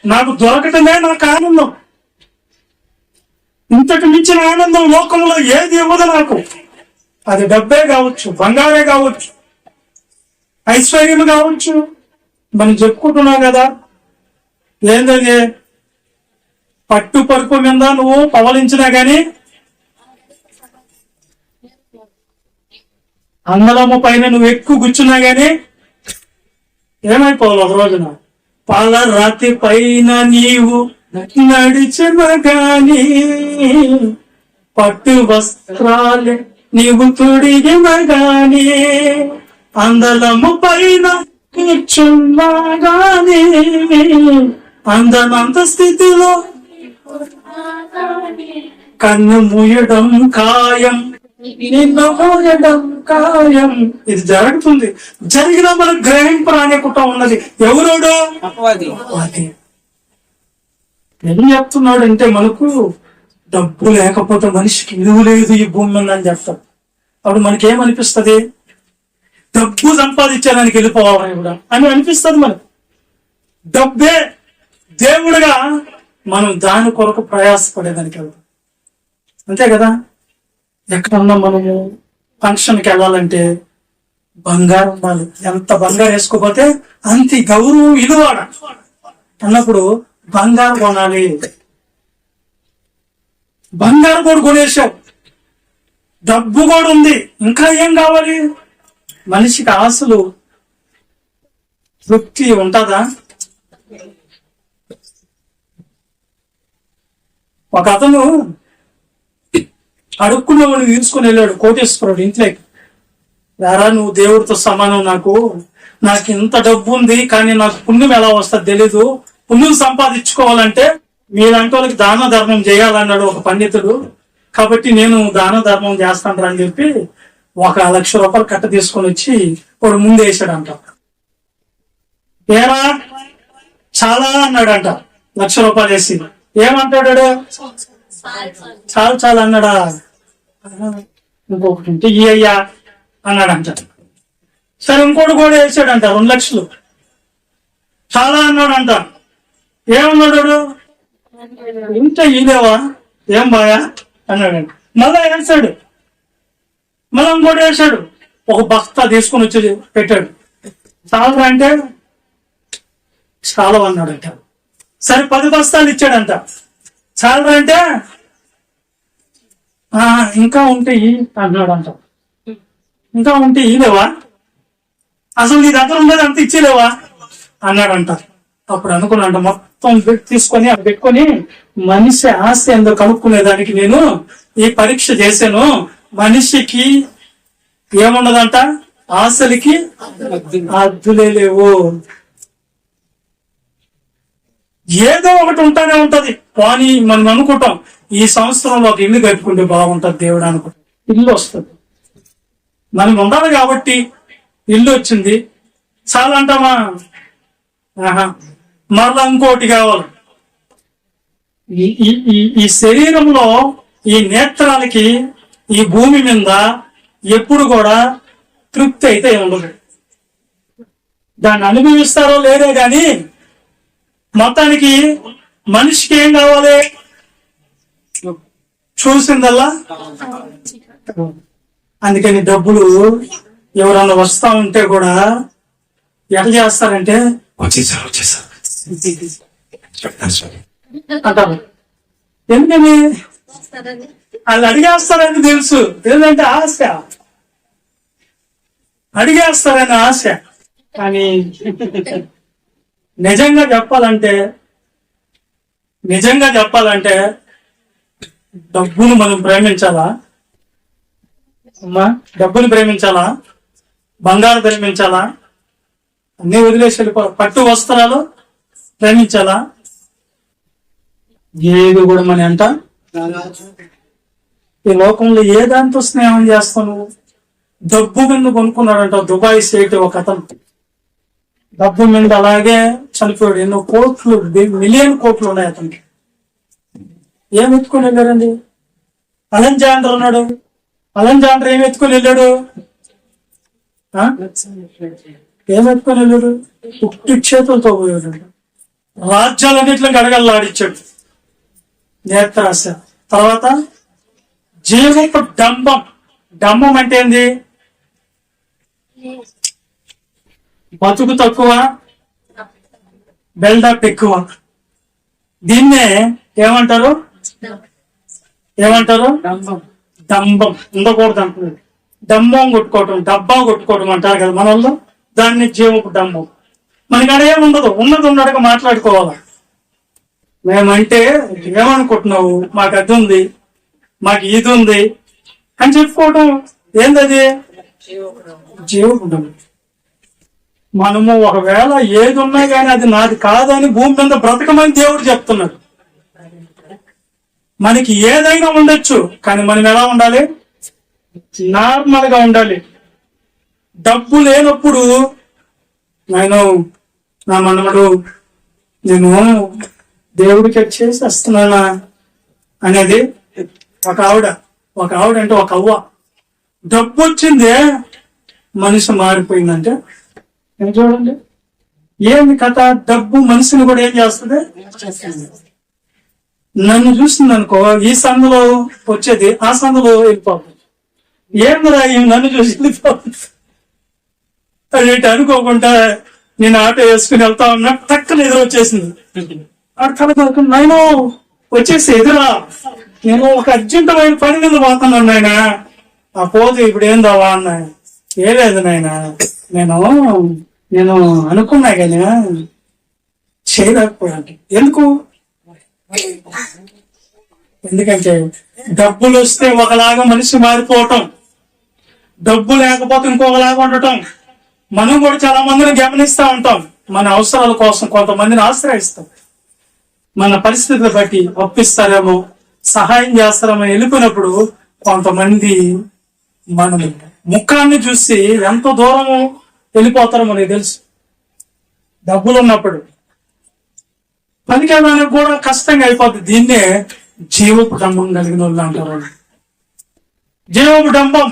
నాకు దొరకటమే నాకు ఆనందం. ఇంతకు మించిన ఆనందం లోకంలో ఏది ఇవ్వదు నాకు. అది డబ్బే కావచ్చు, బంగారే కావచ్చు, ఐశ్వర్యం కావచ్చు. మనం చెప్పుకుంటున్నాం కదా, ఏంటది? పట్టు పరుపు మీద నువ్వు పవలించినా గాని, అందలమ్మ పైన నువ్వు ఎక్కువ కూర్చున్నా గాని ఏమైపోవాలి ఒక రోజున? పాలరాతి పైన నీవు నడిచిన గాని, పట్టు వస్త్రాలే నీవు తొడిగిన గాని, అందలమ్మ పైన కూర్చున్నా గాని, అందనంత స్థితిలో కన్ను మూయడం ఖాయం, నిన్ను మూయడం ఖాయం. ఇది జరుగుతుంది. జరిగిన మన గ్రహింపు రానికుండా ఉన్నది. ఎవరోడు? అపవాది. ఏం చెప్తున్నాడు అంటే, మనకు డబ్బు లేకపోతే మనిషికి విలువ లేదు ఈ భూమి మీద అని చెప్తాడు. అప్పుడు మనకేమనిపిస్తుంది? డబ్బు సంపాదించడానికి వెళ్ళిపోవాలి కూడా అని అనిపిస్తుంది మనకు. డబ్బే దేవుడుగా మనం దాని కొరకు ప్రయాసపడేదానికి వెళ్తాం. అంతే కదా? ఎక్కడన్నా మనము ఫంక్షన్కి వెళ్ళాలంటే బంగారం ఉండాలి. ఎంత బంగారం వేసుకోపోతే అంత గౌరవం విలువాడ అన్నప్పుడు బంగారం కొనాలి. బంగారం కూడా కొనేసావు, డబ్బు కూడా ఉంది, ఇంకా ఏం కావాలి? మనిషికి ఆశలు తృప్తి ఉంటుందా? ఒక అతను అడుక్కున్న వాడిని తీసుకుని వెళ్ళాడు కోటేశ్వరుడు ఇంట్లోకి. రారా, నువ్వు దేవుడితో సమానం, నాకు ఇంత డబ్బు ఉంది కానీ నాకు పుణ్యం ఎలా వస్తుంది తెలీదు, పుణ్యం సంపాదించుకోవాలంటే మీలాంటి వాళ్ళకి దాన ధర్మం చేయాలన్నాడు ఒక పండితుడు. కాబట్టి నేను దాన ధర్మం చేస్తాను అని చెప్పి 1,00,000 రూపాయలు కట్ట తీసుకొని వచ్చి వాడు ముందు వేసాడంట. ఏరా చాలా అన్నాడంట. 1,00,000 రూపాయలు వేసి ఏమంటాడు? చాలు చాలు అన్నాడా? ఇంకొకటి ఉంటే ఈ అయ్యా అన్నాడంట. సరే ఇంకోటి కూడా వేసాడంట 2 లక్షలు. చాలా అన్నాడంట. ఏమన్నాడు? ఇంత ఈలేవా ఏం బాయా అన్నాడు. మళ్ళా వేసాడు, మళ్ళా ఇంకోటి వేసాడు. ఒక బస్తా తీసుకుని వచ్చి పెట్టాడు. చాలా అంటే చాలా అన్నాడంట. సరే 10 బస్తాలు ఇచ్చాడంట. చాలా అంటే ఇంకా ఉంటే అన్నాడంట. ఇంకా ఉంటే ఇలేవా, అసలు నీ దగ్గర ఉండేది అంత ఇచ్చేలేవా అన్నాడంట. అప్పుడు అనుకున్నాంట, మొత్తం తీసుకొని అక్కడ పెట్టుకొని మనిషి ఆశ ఎందుకు కనుక్కునేదానికి నేను ఈ పరీక్ష చేశాను. మనిషికి ఏముండదంట, ఆశలకి అద్దులే లేవు. ఏదో ఒకటి ఉంటానే ఉంటది. కానీ మనం అనుకుంటాం ఈ సంవత్సరంలో ఒక ఇల్లు కట్టుకుంటే బాగుంటది దేవుడు అనుకుంటాం. ఇల్లు వస్తుంది, మనం ఉండాలి కాబట్టి ఇల్లు వచ్చింది. చాలా అంటామా, మరలా ఇంకోటి కావాలి. ఈ శరీరంలో ఈ నేత్రాలకి ఈ భూమి మీద ఎప్పుడు కూడా తృప్తి అయితే ఉండదు. దాన్ని అనుభవిస్తారో లేదే గాని మొత్తానికి మనిషికి ఏం కావాలి? చూసిందల్లా. అందుకని డబ్బులు ఎవరన్నా వస్తా ఉంటే కూడా ఎట్లా చేస్తారంటే అంటారు. ఎందుకని? వాళ్ళు అడిగేస్తారని తెలుసు. ఏంటంటే ఆశ, అడిగేస్తారని ఆశ. కానీ నిజంగా చెప్పాలంటే డబ్బును మనం ప్రేమించాలా అమ్మా? డబ్బును ప్రేమించాలా? బంగారు ప్రేమించాలా? అన్ని వదిలేసి వెళ్ళిపోవాలి. పట్టు వస్త్రాలు ప్రేమించాలా? ఏది కూడా మన అంట. ఈ లోకంలో ఏ దాంతో స్నేహం చేస్తావు నువ్వు? డబ్బు మీద కొనుక్కున్నాడంట దుబాయ్ సేట్ ఒక అతను. డబ్బు మీద అలాగే చనిపోయాడు. ఎన్నో కోట్లు, మిలియన్ కోట్లు ఉన్నాయి అతనికి. ఏం ఎత్తుకొని వెళ్ళారండి? అలెగ్జాండర్ ఉన్నాడు. అలెగ్జాండర్ ఏం ఎత్తుకొని వెళ్ళాడు? ఏం ఎత్తుకొని వెళ్ళాడు? ఉట్టి చేతులతో పోయాడు. రాజ్యాలన్నింటిని గడగల్లాడిచ్చాడు. నేత్రాశ. తర్వాత జీవపు డంబం. డంబం అంటే ఏంది? బతుకు తక్కువ, బిల్డప్ ఎక్కువ. దీన్నే ఏమంటారు? డంబం. ఉండకూడదు అంటున్నది. డంబం కొట్టుకోవటం, డబ్బా కొట్టుకోవటం అంటారు కదా మన వాళ్ళు. దాన్ని జీవపు డంబం. మనకి ఏముండదు, ఉన్నది ఉన్నట్టుగా మాట్లాడుకోవాలి. మేమంటే ఏమనుకుంటున్నావు, మాకు అది ఉంది, మాకు ఇది ఉంది అని చెప్పుకోవటం. ఏందది? జీవపు డంబం. మనము ఒకవేళ ఏది ఉన్నా కానీ అది నాది కాదని భూమి మీద బ్రతకమని దేవుడు చెప్తున్నాడు. మనకి ఏదైనా ఉండొచ్చు, కానీ మనం ఎలా ఉండాలి? నార్మల్ గా ఉండాలి. డబ్బు లేనప్పుడు నా మనవడు నేను దేవుడికి వచ్చేసి వస్తున్నానా అనేది ఒక ఆవిడ అంటే ఒక అవ్వ. డబ్బు వచ్చిందే మనిషి మారిపోయిందంటే ఏం చూడండి, ఏంది కథ? డబ్బు మనిషిని కూడా ఏం చేస్తుంది? నన్ను చూసింది అనుకో, ఈ సందులో వచ్చేది ఆ సందులో వెళ్ళిపోతుంది. ఏందిరా నన్ను చూసి వెళ్ళిపోతుంది అదేంటి అనుకోకుండా నేను ఆటో వేసుకుని వెళ్తా ఉన్నా, టక్కన ఎదురు వచ్చేసింది. నేను వచ్చేసి ఎదురా, నేను ఒక అర్జెంటమైన పని మీద పోతున్నాను నాయన. ఆ పోతే ఇప్పుడు ఏందావా అన్నా. ఏ లేదు నాయన, నేను అనుకున్నా కానీ చేయలేకపోయాను. ఎందుకంటే డబ్బులు వస్తే ఒకలాగా మనిషి మారిపోవటం, డబ్బు లేకపోతే ఇంకొకలాగా ఉండటం. మనం కూడా చాలా మందిని గమనిస్తూ ఉంటాం. మన అవసరాల కోసం కొంతమందిని ఆశ్రయిస్తాం. మన పరిస్థితులు బట్టి ఒప్పిస్తారేమో, సహాయం చేస్తారేమో వెళ్ళిపోయినప్పుడు కొంతమంది మన ముఖాన్ని చూసి ఎంత దూరం వెళ్ళిపోతారో మనకి తెలుసు. డబ్బులు ఉన్నప్పుడు పనికేదానికి కూడా కష్టంగా అయిపోతుంది. దీన్నే జీవపు డంబం కలిగిన వాళ్ళు అంటారు. జీవపు డంబం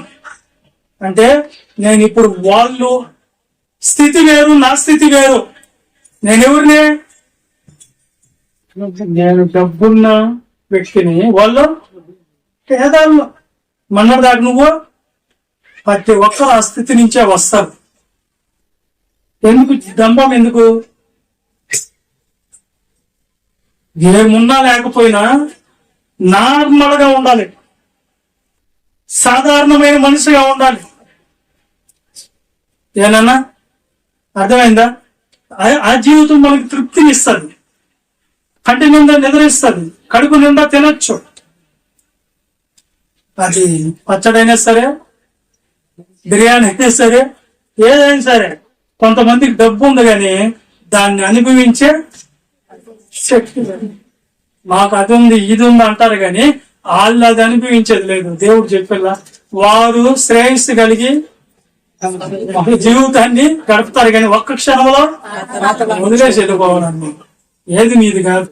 అంటే నేను ఇప్పుడు వాళ్ళు స్థితి వేరు, నా స్థితి వేరు. నేను ఎవరిని? నేను డబ్బున్న వ్యక్తిని, వాళ్ళు పేదలు. మొన్నటి దాకా నువ్వు ప్రతి ఒక్కరు ఆ స్థితి నుంచే వస్తారు. ఎందుకు డంబం? ఎందుకు? ఏమున్నా లేకపోయినా నార్మల్ గా ఉండాలి, సాధారణమైన మనిషిగా ఉండాలి. ఏనన్నా అర్థమైందా? ఆ జీవితం మనకి తృప్తిని ఇస్తుంది, కంటి నిండా నిద్రిస్తుంది, కడుపు నిండా తినొచ్చు. అది పచ్చడైనా సరే, బిర్యానీ అయినా సరే, ఏదైనా సరే. కొంతమందికి డబ్బు ఉంది కానీ దాన్ని అనుభవించే శక్తి లేదు. మాకు అది ఉంది ఇది ఉంది అంటారు కానీ వాళ్ళు అది అనుభవించేది లేదు. దేవుడు చెప్పేలా వారు శ్రేయస్సు కలిగి వాళ్ళ జీవితాన్ని గడుపుతారు కానీ ఒక్క క్షణంలో వదిలేసి వెళ్ళిపోవాలని ఏది నీది కాదు.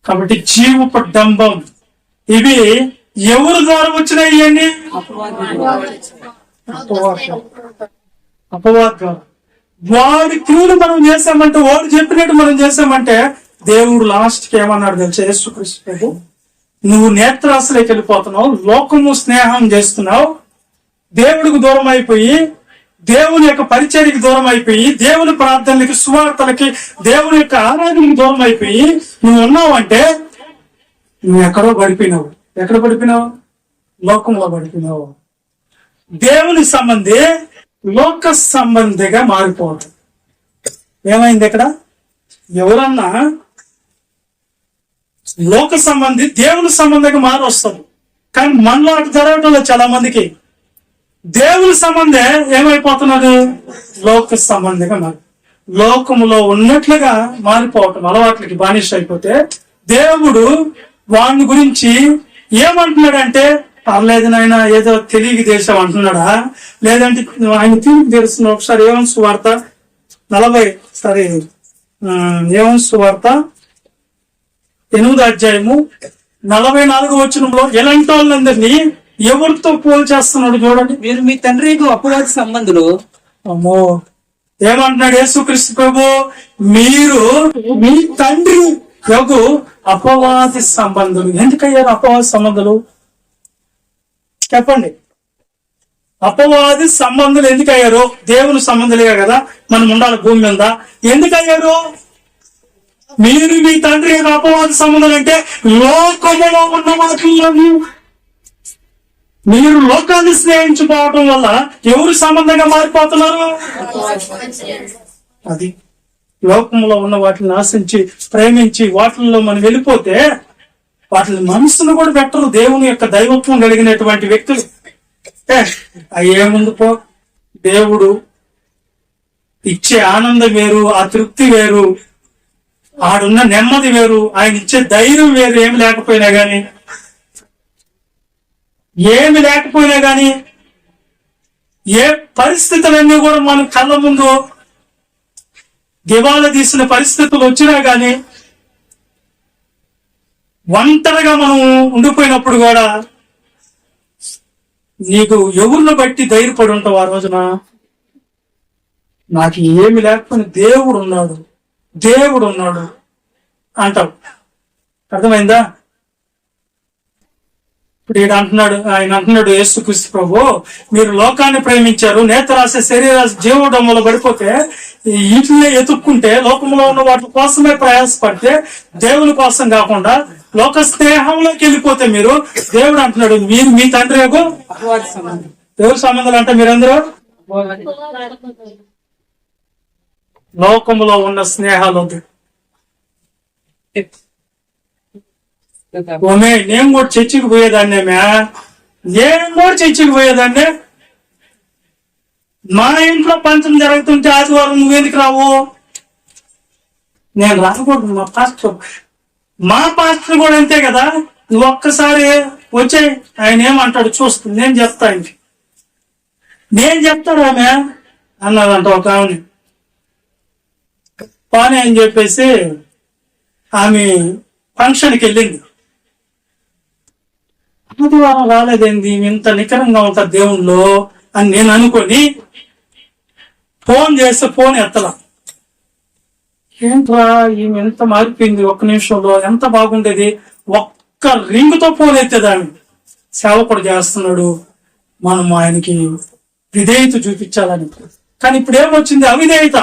కాబట్టి జీవపు డంబం ఇవి ఎవరి ద్వారా వచ్చినాయి? ఇవన్నీ అపవాదం. వాడి క్రియలు మనం చేసామంటే, వాడు చెప్పినట్టు మనం చేసామంటే దేవుడు లాస్ట్ కి ఏమన్నాడు తెలుసా? యేసుక్రీస్తు, నువ్వు నేత్రాశలోకి వెళ్ళిపోతున్నావు, లోకము స్నేహం చేస్తున్నావు, దేవుడికి దూరం అయిపోయి, దేవుని యొక్క పరిచర్యకి దూరం అయిపోయి, దేవుని ప్రార్థనలకి, సువార్తలకి, దేవుని యొక్క ఆరాధనకి దూరం అయిపోయి నువ్వు ఉన్నావు అంటే నువ్వు ఎక్కడో పడిపోయినావు. ఎక్కడ పడిపోయినావు? లోకంలో పడిపోయినావు. దేవుని సంబంధి లోక సంబంధిగా మారిపోవడం. ఏమైంది ఇక్కడ? ఎవరన్నా లోక సంబంధి దేవుని సంబంధిగా మారి వస్తారు, కానీ మనలో అటు జరగటంలో చాలా మందికి దేవుని సంబంధే ఏమైపోతున్నారు? లోక సంబంధిగా మారి, లోకములో ఉన్నట్లుగా మారిపోవటం, అలవాట్లకి బానిస అయిపోతే దేవుడు వాడిని గురించి ఏమంటున్నాడంటే, పర్లేదు నాయన ఏదో తెలియక చేసాం అంటున్నాడా, లేదంటే ఆయన తిరిగి తెలుస్తున్నా? ఒకసారి యోహాను సువార్త 8వ అధ్యాయము 44వ వచనంలో ఎలాంటి వాళ్ళందరినీ ఎవరితో పోల్చేస్తున్నాడు చూడండి. మీరు మీ తండ్రి అపవాది సంబంధులు. అమ్మో, ఏమంటున్నాడు యేసుక్రీస్తు ప్రభు? మీరు మీ తండ్రి యొక్క అపవాది సంబంధులు. ఎందుకయ్యారు అపవాది సంబంధులు? చెప్పండి. అపవాది సంబంధులు ఎందుకు అయ్యారు? దేవుని సంబంధులుగా కదా మనం ఉండాలి భూమి మీద. ఎందుకు అయ్యారు? మీరు మీ తండ్రి అపవాది సంబంధులు అంటే లోకములో ఉన్న వాటిల్లోని మీరు లోకాన్ని స్నేహించుకోవటం వల్ల ఎవరు సంబంధంగా మారిపోతున్నారు? అది లోకంలో ఉన్న వాటిని ఆశించి ప్రేమించి వాటిల్లో మనం వెళ్ళిపోతే వాటిని మనసును కూడా పెట్టరు. దేవుని యొక్క దైవత్వం కలిగినటువంటి వ్యక్తులు ఏముంది పో, దేవుడు ఇచ్చే ఆనందం వేరు, ఆ తృప్తి వేరు, ఆడున్న నెమ్మది వేరు, ఆయన ఇచ్చే ధైర్యం వేరు. ఏమి లేకపోయినా గాని ఏ పరిస్థితులన్నీ కూడా మన కళ్ళ ముందు దివాలా తీసిన పరిస్థితులు వచ్చినా గాని, ఒంటరిగా మనం ఉండిపోయినప్పుడు కూడా నీకు ఎవరిని బట్టి ధైర్యపడి ఉంటావు? ఆ రోజున నాకు ఏమి లేకపోయినా దేవుడు ఉన్నాడు అంటావు. అర్థమైందా? ఇప్పుడు ఆయన అంటున్నాడు యేసుక్రీస్తు ప్రభు, మీరు లోకాన్ని ప్రేమించారు, నేత్రాశ, శరీరాశ, జీవడంలో పడిపోతే వీటినే ఎతుక్కుంటే, లోకంలో ఉన్న వాటి కోసమే ప్రయాసపడితే, దేవుని కోసం కాకుండా లోక స్నేహంలోకి వెళ్ళిపోతే మీరు, దేవుడు అంటున్నాడు మీరు మీ తండ్రి దేవుడి సంబంధాలు అంటే మీరందరూ లోకంలో ఉన్న స్నేహాలు. ఓమే, నేను కూడా చర్చికి పోయేదాన్నే. మా ఇంట్లో పంచం జరుగుతుంటే ఆదివారం నువ్వెందుకు రావు? నేను రాకూడదు. మా పాస్టర్ కూడా అంతే కదా, నువ్వు ఒక్కసారి వచ్చే ఆయన ఏమంటాడు చూస్తుంది, నేను చెప్తా ఆయనకి. నేను చెప్తాడు ఆమె అన్నదంట ఒక ఆమెని. పాని అని చెప్పేసి ఆమె ఫంక్షన్కి వెళ్ళింది. ఆదివారం రాలేదేంది, ఇంత నికరంగా ఉంటారు దేవుళ్ళు అని నేను అనుకొని ఫోన్ చేస్తే ఫోన్ ఎత్తలా. ఏంట్రా ఈమె ఎంత మారిపోయింది, ఒక్క నిమిషంలో ఎంత బాగుండేది, ఒక్క రింగుతో పోలెత్తేదాన్ని. సేవకుడు చేస్తున్నాడు, మనం ఆయనకి విధేయత చూపించాలని. కానీ ఇప్పుడు ఏమొచ్చింది, అవిధేయత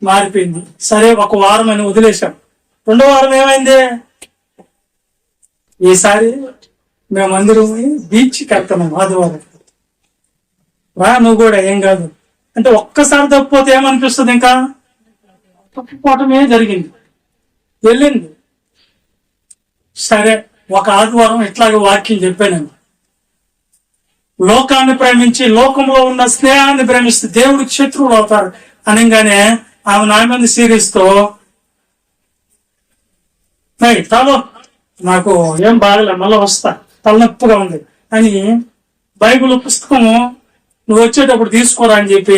మారిపోయింది. సరే ఒక వారం అని వదిలేశాం. రెండో వారం ఏమైంది, ఈసారి మేమందరం బీచ్కి వెళ్తున్నాం ఆదివారం. రా నువ్వు కూడా, ఏం కాదు అంటే. ఒక్కసారి తప్పిపోతే ఏమనిపిస్తుంది, ఇంకా తప్పిపోవటమే జరిగింది, వెళ్ళింది. సరే ఒక ఆదివారం ఇట్లాగే వాక్యం చెప్పాను. లోకాన్ని ప్రేమించి లోకంలో ఉన్న స్నేహాన్ని ప్రేమిస్తే దేవుడికి శత్రువులు అవుతారు అనగానే ఆమె నా మీద సీరియస్తో, తలో నాకు ఏం బాగలే, మళ్ళీ వస్తా, తలనొప్పిగా ఉంది అని బైబిల్ పుస్తకము నువ్వు వచ్చేటప్పుడు తీసుకోరా అని చెప్పి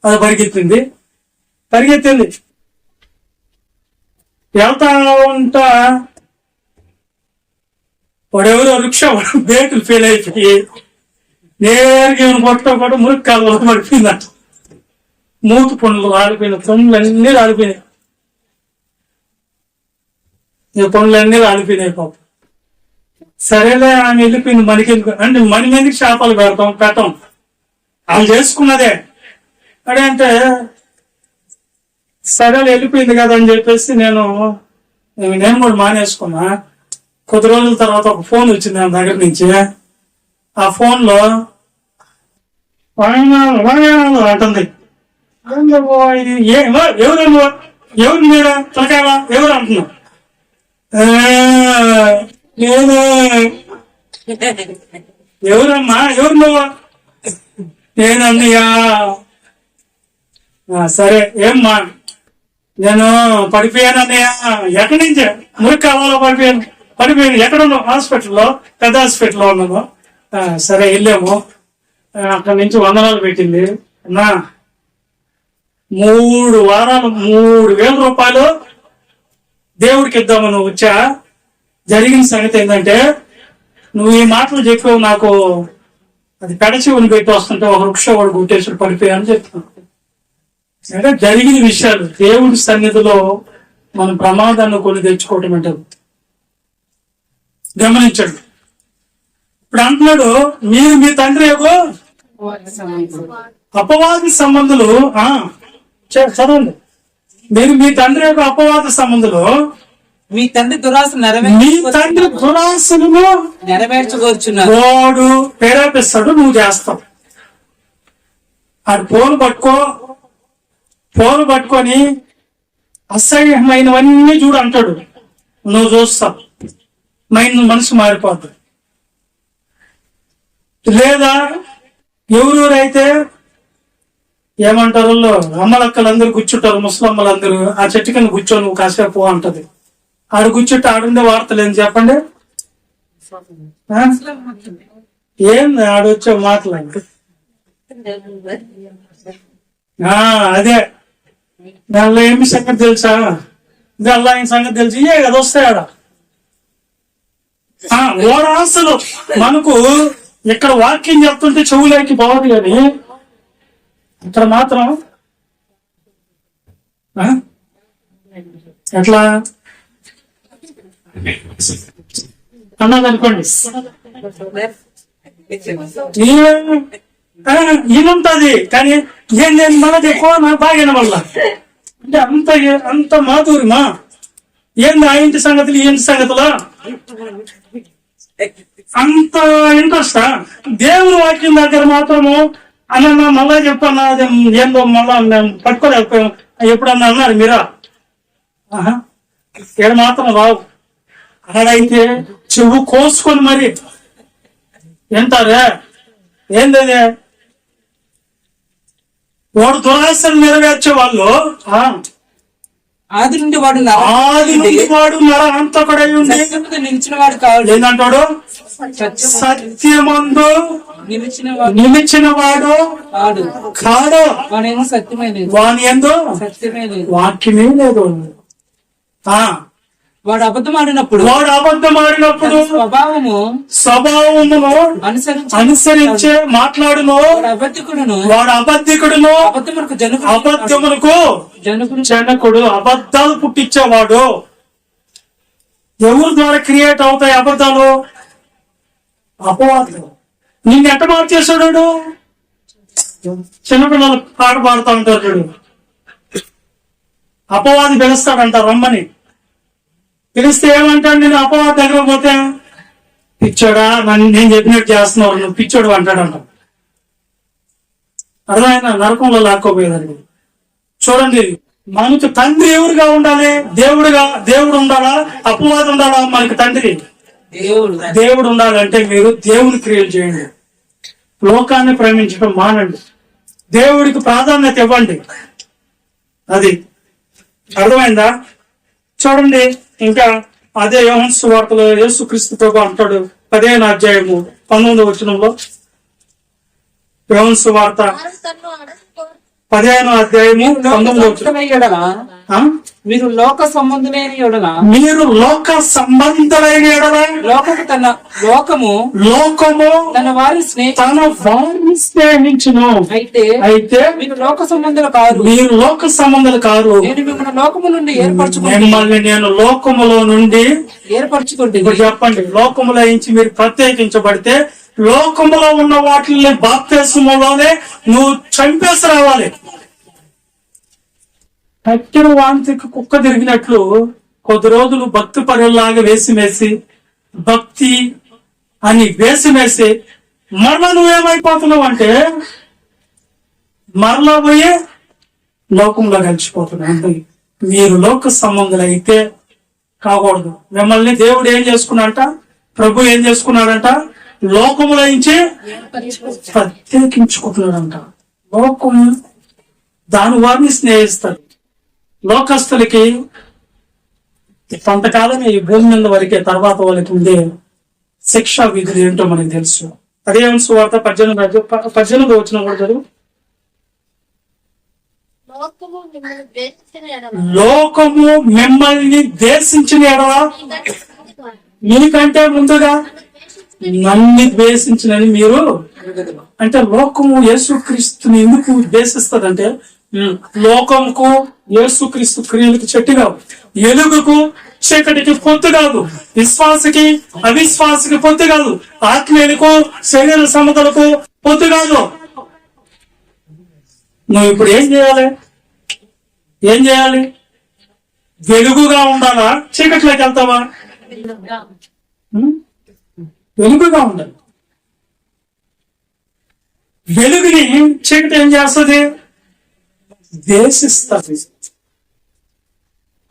అది పరిగెత్తింది. వెళ్తా ఉంటా, వాడెవరో రిక్షా బ్రేకులు ఫెయిల్ అయిపోయి నేరుగా కొట్టకుండా మురికి కాలువలో పడిపోయిందంట. మూతి పనులు రాలిపోయినాయి, పనులన్నీ రాలిపోయినాయి, పనులన్నీ రాలిపోయినాయి పాపం. సరేలే ఆమె వెళ్ళిపోయింది. మనకెందుకు అంటే మన మీదకి శాపాలు పెట్టం, వాళ్ళు చేసుకున్నదే అంటే. సరేలే వెళ్ళిపోయింది కదా అని చెప్పేసి నేను కూడా మానేసుకున్నా. కొద్ది రోజుల తర్వాత ఒక ఫోన్ వచ్చింది నా దగ్గర నుంచి. ఆ ఫోన్ లో అంటుంది, ఎవరు మీరు తలకాయవా ఎవరు అంటున్నా. నేను ఎవరమ్మా, ఎవరు నువ్వు? నేను అన్నయ్యా. సరే ఏమ్మా, నేను పడిపోయాను అన్నయ్య. ఎక్కడి నుంచి? మురికి కావాలో పడిపోయాను. ఎక్కడ ఉన్నావు? హాస్పిటల్లో, పెద్ద హాస్పిటల్లో ఉన్నాను. సరే వెళ్ళాము. అక్కడి నుంచి వందనాలు పెట్టింది. అన్నా 3 వారాలు 3,000 రూపాయలు దేవుడికి ఇద్దామని వచ్చా. జరిగిన సంగతి ఏంటంటే, నువ్వు ఈ మాటలు చెప్పావు, నాకు అది పెడచెవుని పెట్టి వస్తుంటే ఒక వృక్ష వాడు గుట్టేసుడు పడిపోయాను చెప్తున్నాను. అంటే జరిగిన విషయాలు దేవుడి సన్నిధిలో మనం ప్రమాదాన్ని కొని తెచ్చుకోవటం అంటారు. గమనించండి. ఇప్పుడు అంటున్నాడు, మీరు మీ తండ్రి యొక్క అపవాది సంబంధులు. చదవండి. మీరు మీ తండ్రి యొక్క అపవాద సంబంధులు, మీ తండ్రి దురాశను నెరవేర్చుకోవచ్చున్నారు. వాడు ప్రేరేపిస్తాడు, నువ్వు చేస్తావు. ఆడు ఫోన్ పట్టుకొని అసహ్యమైనవన్నీ చూడు అంటాడు, నువ్వు చూస్తావు, మనసు మారిపోద్ది. లేదా ఎవరైతే ఏమంటారు, అమ్మలక్కలందరూ కూర్చుంటారు, ముసలమ్మలందరూ ఆ చెట్టు కింద కూర్చో, నువ్వు కాసేపు అంటది. ఆడు కూర్చుంటే ఆడుండే వార్తలు ఏంటి చెప్పండి? ఏంది ఆడొచ్చే మాటలు? అదే దానిలో ఏమి సంగతి తెలుసా? దానిలో ఆయన సంగతి తెలిసి ఇయే కదా వస్తాయి ఆడ. ఓడ అసలు మనకు ఇక్కడ వాక్యం చెప్తుంటే చెవులేకి బాగుంది, కానీ ఇక్కడ మాత్రం ఎట్లా అన్నది అనుకోండి. ఈయనుంటది కానీ నేను మనది ఎక్కువ నాకు బాగా వల్ల అంటే అంత మాధురిమా. ఏంది ఆ ఇంటి సంగతులు ఈ ఇంటి సంగతులా అంత ఇంట్రెస్టా? దేవుని వాక్యం దగ్గర మాత్రము అన్న మళ్ళా చెప్పన్నా, అది ఏందో మళ్ళా మేము పట్టుకోలేకపోయాం ఎప్పుడన్నా అన్నారు మీరా? ఇక్కడ మాత్రం రావు. అక్కడైతే చెవు కోసుకొని మరి ఏంటారే, ఏందదే? వాడు దురాశను నెరవేర్చే వాళ్ళు ఆది నుండి వాడు నరహంతకుడై ఉండి నిలిచిన వాడు కావాలి. ఏంటంటాడు? సత్యమందు నిలిచిన వాడు కాడు, వాని యందు వాక్యమే లేదు. వాడు అబద్ధం ఆడినప్పుడు వాడు అబద్ధం ఆడినప్పుడు స్వభావమును అనుసరించే మాట్లాడును. వాడు అబద్ధికుడును, అబద్ధమునకు జనకుడు. అబద్ధాలు పుట్టించేవాడు. ఎవరి ద్వారా క్రియేట్ అవుతాయి అబద్ధాలు? అపవాదులు. నిన్ను ఎట్ట మార్చేసాడు? చిన్నపిల్లలు పాట పాడుతూ ఉంటారు చూడు, అపవాది పిలుస్తాడంట రమ్మని. పిలిస్తే ఏమంటాడు? నేను అపవాది దగ్గర పోతే, పిచ్చోడా నేను చెప్పినట్టు చేస్తున్నావు, నువ్వు పిచ్చోడు అంటాడంట. అర్థమైనా? నరకంలో లాక్కోపోయేదండి. చూడండి, మనకు తండ్రి ఎవరుగా ఉండాలి? దేవుడు ఉండాలా? అపవాది ఉండాలా? మనకి తండ్రి దేవుడు ఉండాలంటే మీరు దేవుని క్రియలు చేయండి. లోకాన్ని ప్రేమించడం మానండి. దేవుడికి ప్రాధాన్యత ఇవ్వండి. అది అర్థమైందా? చూడండి, ఇంకా అదే యోహాను సువార్తలో యేసుక్రీస్తు ప్రభు అంటాడు, 15వ అధ్యాయము 19వ వచనంలో. యోహాను సువార్త 15వ అధ్యాయము 19వ వచనం. మీరు లోక సంబంధులైన ఎడల లోకము తన వారిని స్నేహించును. అయితే మీరు లోక సంబంధాలు కారు. నేను మిమ్మల్ని లోకము నుండి మిమ్మల్ని నేను లోకములో నుండి ఏర్పరచుకుంటే. ఇప్పుడు చెప్పండి, లోకములో నుంచి మీరు ప్రత్యేకించబడితే లోకములో ఉన్న వాటిని బాప్తిస్మములోనే నువ్వు చంపేసి రావాలి. కట్టిన వాంతికి కుక్క తిరిగినట్లు కొద్ది రోజులు భక్తి పరుల్లాగా వేసిమేసి భక్తి అని వేసిమేసి మరలా నువ్వేమైపోతున్నావు అంటే మరలా పోయి లోకంలో కలిసిపోతున్నావు. అంటే మీరు లోక సంబంధులు అయితే కాకూడదు. మిమ్మల్ని దేవుడు ఏం చేసుకున్నాడంట? ప్రభు ఏం చేసుకున్నాడంట? లోకములో నుంచి ప్రత్యేకించుకుంటున్నాడంట. లోకం దాని వారిని స్నేహిస్తారు. లోకస్తులకి కొంతకాలమే ఈ భూమి మీద వరకే, తర్వాత వాళ్ళకి ఉండే శిక్షా విధులు ఏంటో మనకు తెలుసు. అదే సువార్త 18వ వచనం కూడా చదువు. లోకము మిమ్మల్ని ద్వేషించిన ఎడల మీకంటే ముందుగా నన్ను ద్వేషించినని మీరు. అంటే లోకము యేసుక్రీస్తుని ఎందుకు ద్వేషిస్తుందంటే, లోకంకు యేసుక్రీస్తు క్రియలకు చెట్టు కాదు, ఎలుగుకు చీకటికి పొత్తు కాదు, విశ్వాసకి అవిశ్వాసకి పొత్తు కాదు, ఆత్మీయులకు శరీర సమతలకు పొత్తు కాదు. నువ్వు ఇప్పుడు ఏం చేయాలి? వెలుగుగా ఉండాలా? చీకట్లోకి వెళ్తావా? వెలుగుగా ఉండాలి. వెలుగుని చీకటి ఏం చేస్తుంది? ద్వేషిస్తుంది,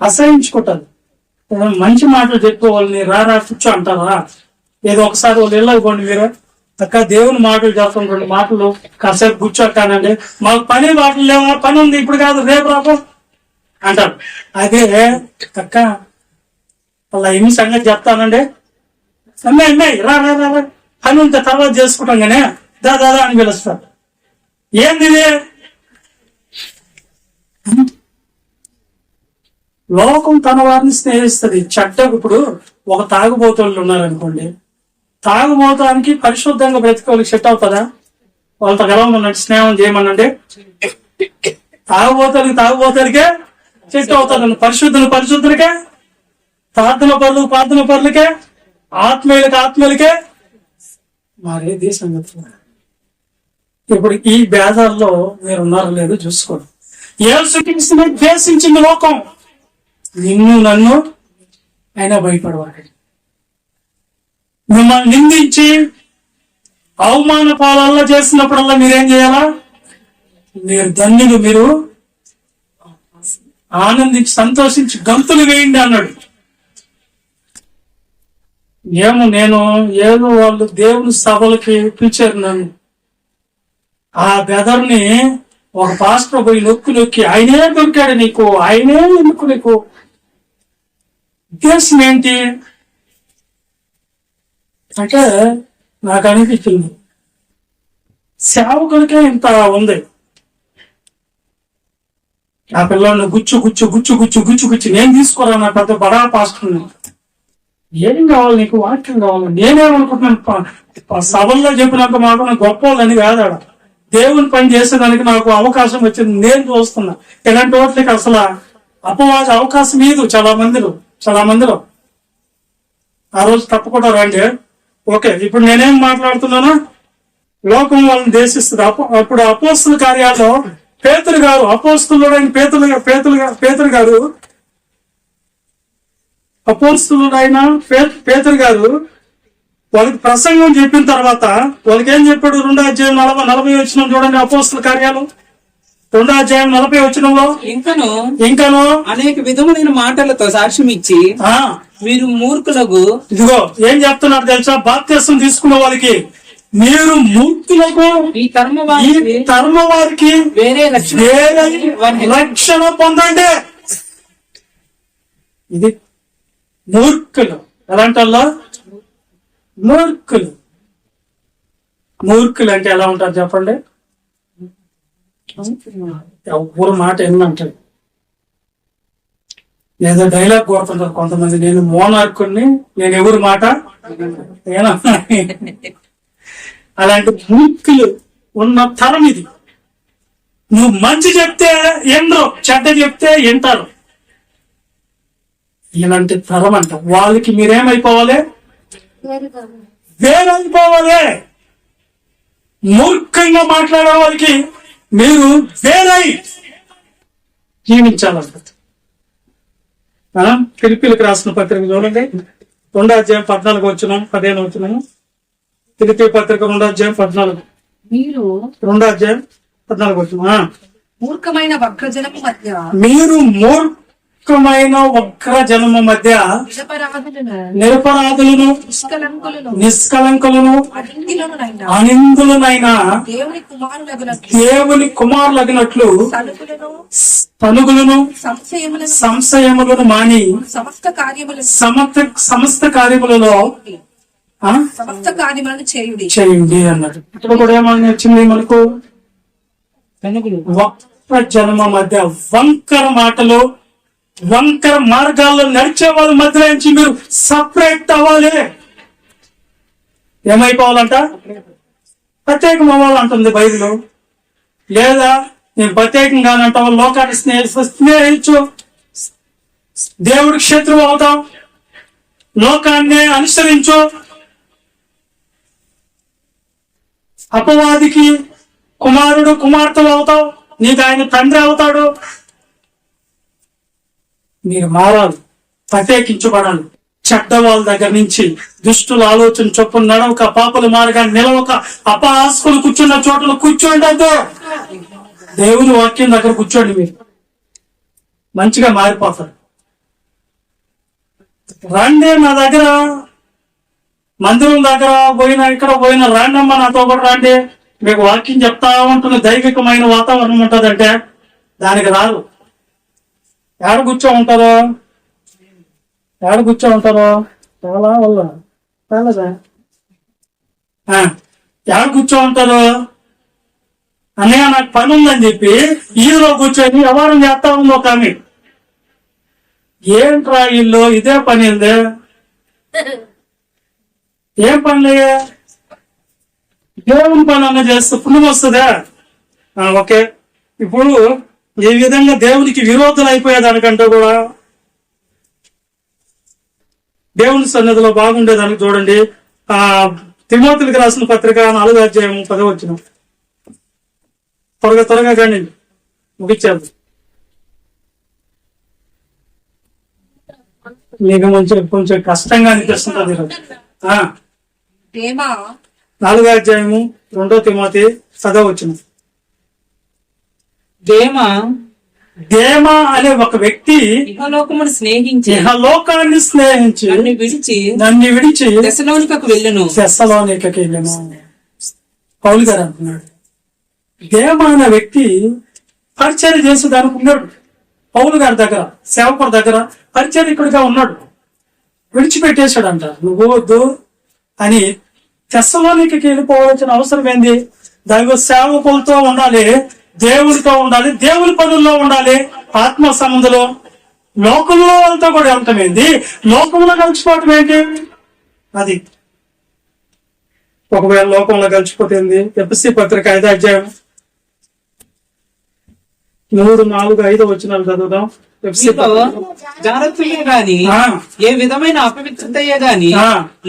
అసహించుకుంటారు. మంచి మాటలు చెప్పుకోవాలని రారా కూర్చో అంటారా? ఏదో ఒకసారి వాళ్ళు వెళ్ళకపోండి, మీరు అక్క దేవుని మాటలు చేస్తాం, 2 మాటలు కాసేపు కూర్చోకానండి, మాకు పని మాటలు లేవా? పని ఉంది, ఇప్పుడు కాదు, రేపు రాబో అంటారు. అదే అక్క వాళ్ళ ఏమి సంగతి చెప్తానండి, అమ్మాయి రా పని ఉంటే తర్వాత చేసుకుంటాం కానీ దాదా అని పిలుస్తారు. ఏంది లోకం తన వారిని స్నేహిస్తుంది. చెడ్డకు ఇప్పుడు ఒక తాగుబోతులు ఉన్నారనుకోండి, తాగుబోతానికి పరిశుద్ధంగా బ్రతికోళ్ళకి సెట్ అవుతుందా? వాళ్ళతో గెలవమన్నట్టు స్నేహం చేయమనండి. తాగుబోతానికే సెట్ అవుతుందండి. పరిశుద్ధులకే, ప్రార్థన పరులకే, ఆత్మీయులకే మరే దేశం. ఇప్పుడు ఈ భేదాల్లో మీరు ఉన్నారో లేదో చూసుకోండి. యేసుక్రీస్తుని ద్వేషించింది లోకం, నిన్ను నన్ను అయినా భయపడవాడు. మిమ్మల్ని నిందించి అవమాన పాలల్లో చేసినప్పుడల్లా మీరేం చేయాలా? మీరు ధన్యులు, మీరు ఆనందించి సంతోషించి గంతులు వేయండి అన్నాడు. నేను ఏదో వాళ్ళు దేవుని సభలకి పిలిచారు నన్ను, ఆ బెదర్ని ఒక పాస్టర్ పోయి నొక్కి ఆయనే దొరికాడు నీకు, ఆయనే ఎందుకు నీకు ఉద్దేశం ఏంటి అంటే నాకు అనిపించింది, సేవకులకే ఇంత ఉంది, నా పిల్లల్ని గుచ్చు గుచ్చు గుచ్చు గుచ్చు గుచ్చు గుచ్చు నేను తీసుకోరా నా పెద్ద బడా పాస్టర్ ఏం కావాలి నీకు? వాక్యం కావాలి. నేనేమనుకుంటున్నాను సభల్లో చెప్పినంత మాత్రం గొప్ప వాళ్ళని కాదాడ దేవుని పని చేసేదానికి నాకు అవకాశం వచ్చింది. నేను చూస్తున్నా ఇలాంటి వాటికి అసలు అపవాద అవకాశం లేదు చాలా మందిలో. ఆ రోజు తప్పకుండా రండి. ఓకే, ఇప్పుడు నేనేం మాట్లాడుతున్నాను? లోకం వాళ్ళని దేశిస్తుంది. అప్పుడు అపోస్తుల కార్యాల్లో పేతురు గారు, అపోస్తులుడైన పేతురు గారు అపోస్తులుడైన పేతురు గారు వాళ్ళకి ప్రసంగం చెప్పిన తర్వాత వాళ్ళకి ఏం చెప్పాడు? 2వ అధ్యాయం 40 వచ్చిన చూడండి. అపోస్తుల కార్యాలు 2వ అధ్యాయం 40 వచనంలో ఇంకను అనేక విధములైన మాటలతో సాక్ష్యం ఇచ్చి మీరు మూర్ఖులకు, ఇదిగో ఏం చెప్తున్నారు తెలుసా? బాప్తిసం తీసుకున్న వాళ్ళకి, మీరు మూర్ఖులకు, ఈ తరమ వారికి వేరే రక్షణ పొందండి. ఇది మూర్ఖులు. ఎలాంటల్లా మూర్ఖులు అంటే ఎలా ఉంటారు చెప్పండి? ఎవరు మాట ఏంటంటారు? ఏదో డైలాగ్ కోరుతుంటారు కొంతమంది, నేను మోనార్కుని, నేను ఎవరి మాట ఏనా. అలాంటి మూర్ఖులు ఉన్న తరం ఇది. నువ్వు మంచి చెప్తే ఎందరో, చెడ్డ చెప్తే వింటారు. ఇలాంటి తరం అంట. వాళ్ళకి మీరేమైపోవాలి? వేరైపోవాలి. మూర్ఖంగా మాట్లాడే వాళ్ళకి మీరు వేరై జీవించాలంట. ఫిలిప్పీలకు రాసిన పత్రిక చూడండి, 2వ అధ్యాయం 14 వచనం 15 వచనం. ఫిలిప్పీ పత్రిక 2వ అధ్యాయం 14, మీరు 2వ అధ్యాయం 14 వచనం. మూర్ఖమైన వక్రజనము మధ్య, మీరు మూర్ఖమైన వక్ర జనము మధ్య నిరపరాధులను నిష్కలంకులను అనిందులనైనా దేవుని కుమారులగినట్లు తనుగులను సంశయములను మాని సమస్త కార్యములలో చేయండి అన్నాడు. ఇక్కడ కూడా ఏమని వచ్చింది మనకు? వక్ర జన్మ మధ్య వంకర మాటలు, వంకర మార్గాల్లో నడిచే వాళ్ళ మధ్య నుంచి మీరు సపరేట్ అవ్వాలి. ఏమైపోవాలంట? ప్రత్యేకం అవ్వాలంటుంది బైబిల్. లేదా నేను ప్రత్యేకంగా అంటావు, లోకాన్ని స్నేహించు, దేవుడికి శత్రువు అవుతాం, లోకాన్ని అనుసరించు, అపవాదికి కుమారుడు కుమార్తెలు అవుతావు, నీకు ఆయన తండ్రి అవుతాడు. మీరు మారాలి, ప్రత్యేకించబడాలి. చెడ్డ వాళ్ళ దగ్గర నుంచి, దుష్టుల ఆలోచన చొప్పున నడవక, పాపల మార్గాన్ని నిలవక, అపహాస్కులు కూర్చున్న చోట్ల కూర్చోండి. దేవుని వాక్యం దగ్గర కూర్చోండి, మీరు మంచిగా మారిపోతారు. రండి నా దగ్గర, మందిరం దగ్గర పోయినా ఇక్కడ పోయినా రాండమ్మా నాతో కూడా రండి, మీకు వాక్యం చెప్తా ఉంటుంది, దైవికమైన వాతావరణం ఉంటుందంటే దానికి రాదు. ఏడ కూర్చో ఉంటారో చాలా వల్ల ఏడ కూర్చో ఉంటారు? అన్నయ్య నాకు పని ఉందని చెప్పి ఈలో కూర్చొని వ్యవహారం చేస్తా ఉంది ఒక ఆమె. ఏంట్రా ఇల్లు ఇదే పని ఉంది, ఏం పనిలే, దేవుని పని అన్న చేస్తే పుణ్యం వస్తుందా? ఓకే, ఇప్పుడు ఈ విధంగా దేవునికి విరోధులు అయిపోయేదానికంటే కూడా దేవుని సన్నిధిలో బాగుండేదానికి చూడండి. తిమోతికి రాసిన పత్రిక 4వ అధ్యాయం 10వ వచనం. త్వరగా కానీ ముగించారు. మీకు కొంచెం కష్టంగా అనిపిస్తుంటుంది. 4వ అధ్యాయము 2వ తిమోతి 10వ వచనం. దేమా అనే ఒక వ్యక్తి ఇహలోకాన్ని స్నేహించి నన్ను విడిచి తెస్సలోనికకు వెళ్ళెను. పౌలు గారు అంటున్నాడు, దేమా అనే వ్యక్తి పరిచయం చేసేదానికి ఉన్నాడు. పౌలు గారి దగ్గర, సేవకుడి దగ్గర పరిచయకుడిగా ఉన్నాడు. విడిచిపెట్టేశాడంట. నువ్వు వద్దు అని తెస్సలోనికి వెళ్ళిపోవాల్సిన అవసరం ఏంది? దైవ సేవకులతో ఉండాలి, దేవుడితో ఉండాలి, దేవుని పనుల్లో ఉండాలి, ఆత్మ సంబంధంలో లోకంలో వాళ్ళతో కూడా వెళ్ళటం ఏంటి, లోకంలో కలిసిపోవటం ఏంటి? అది ఒకవేళ లోకంలో కలిసిపోతుంది. ఎఫ్ఎస్సి పత్రిక 5వ అధ్యాయం 3, 4, 5 వచనాలు చదువుదాం. ఎఫ్ఎస్సి జాగ్రత్తలే గాని ఏ విధమైన అపవిత్రతయే గాని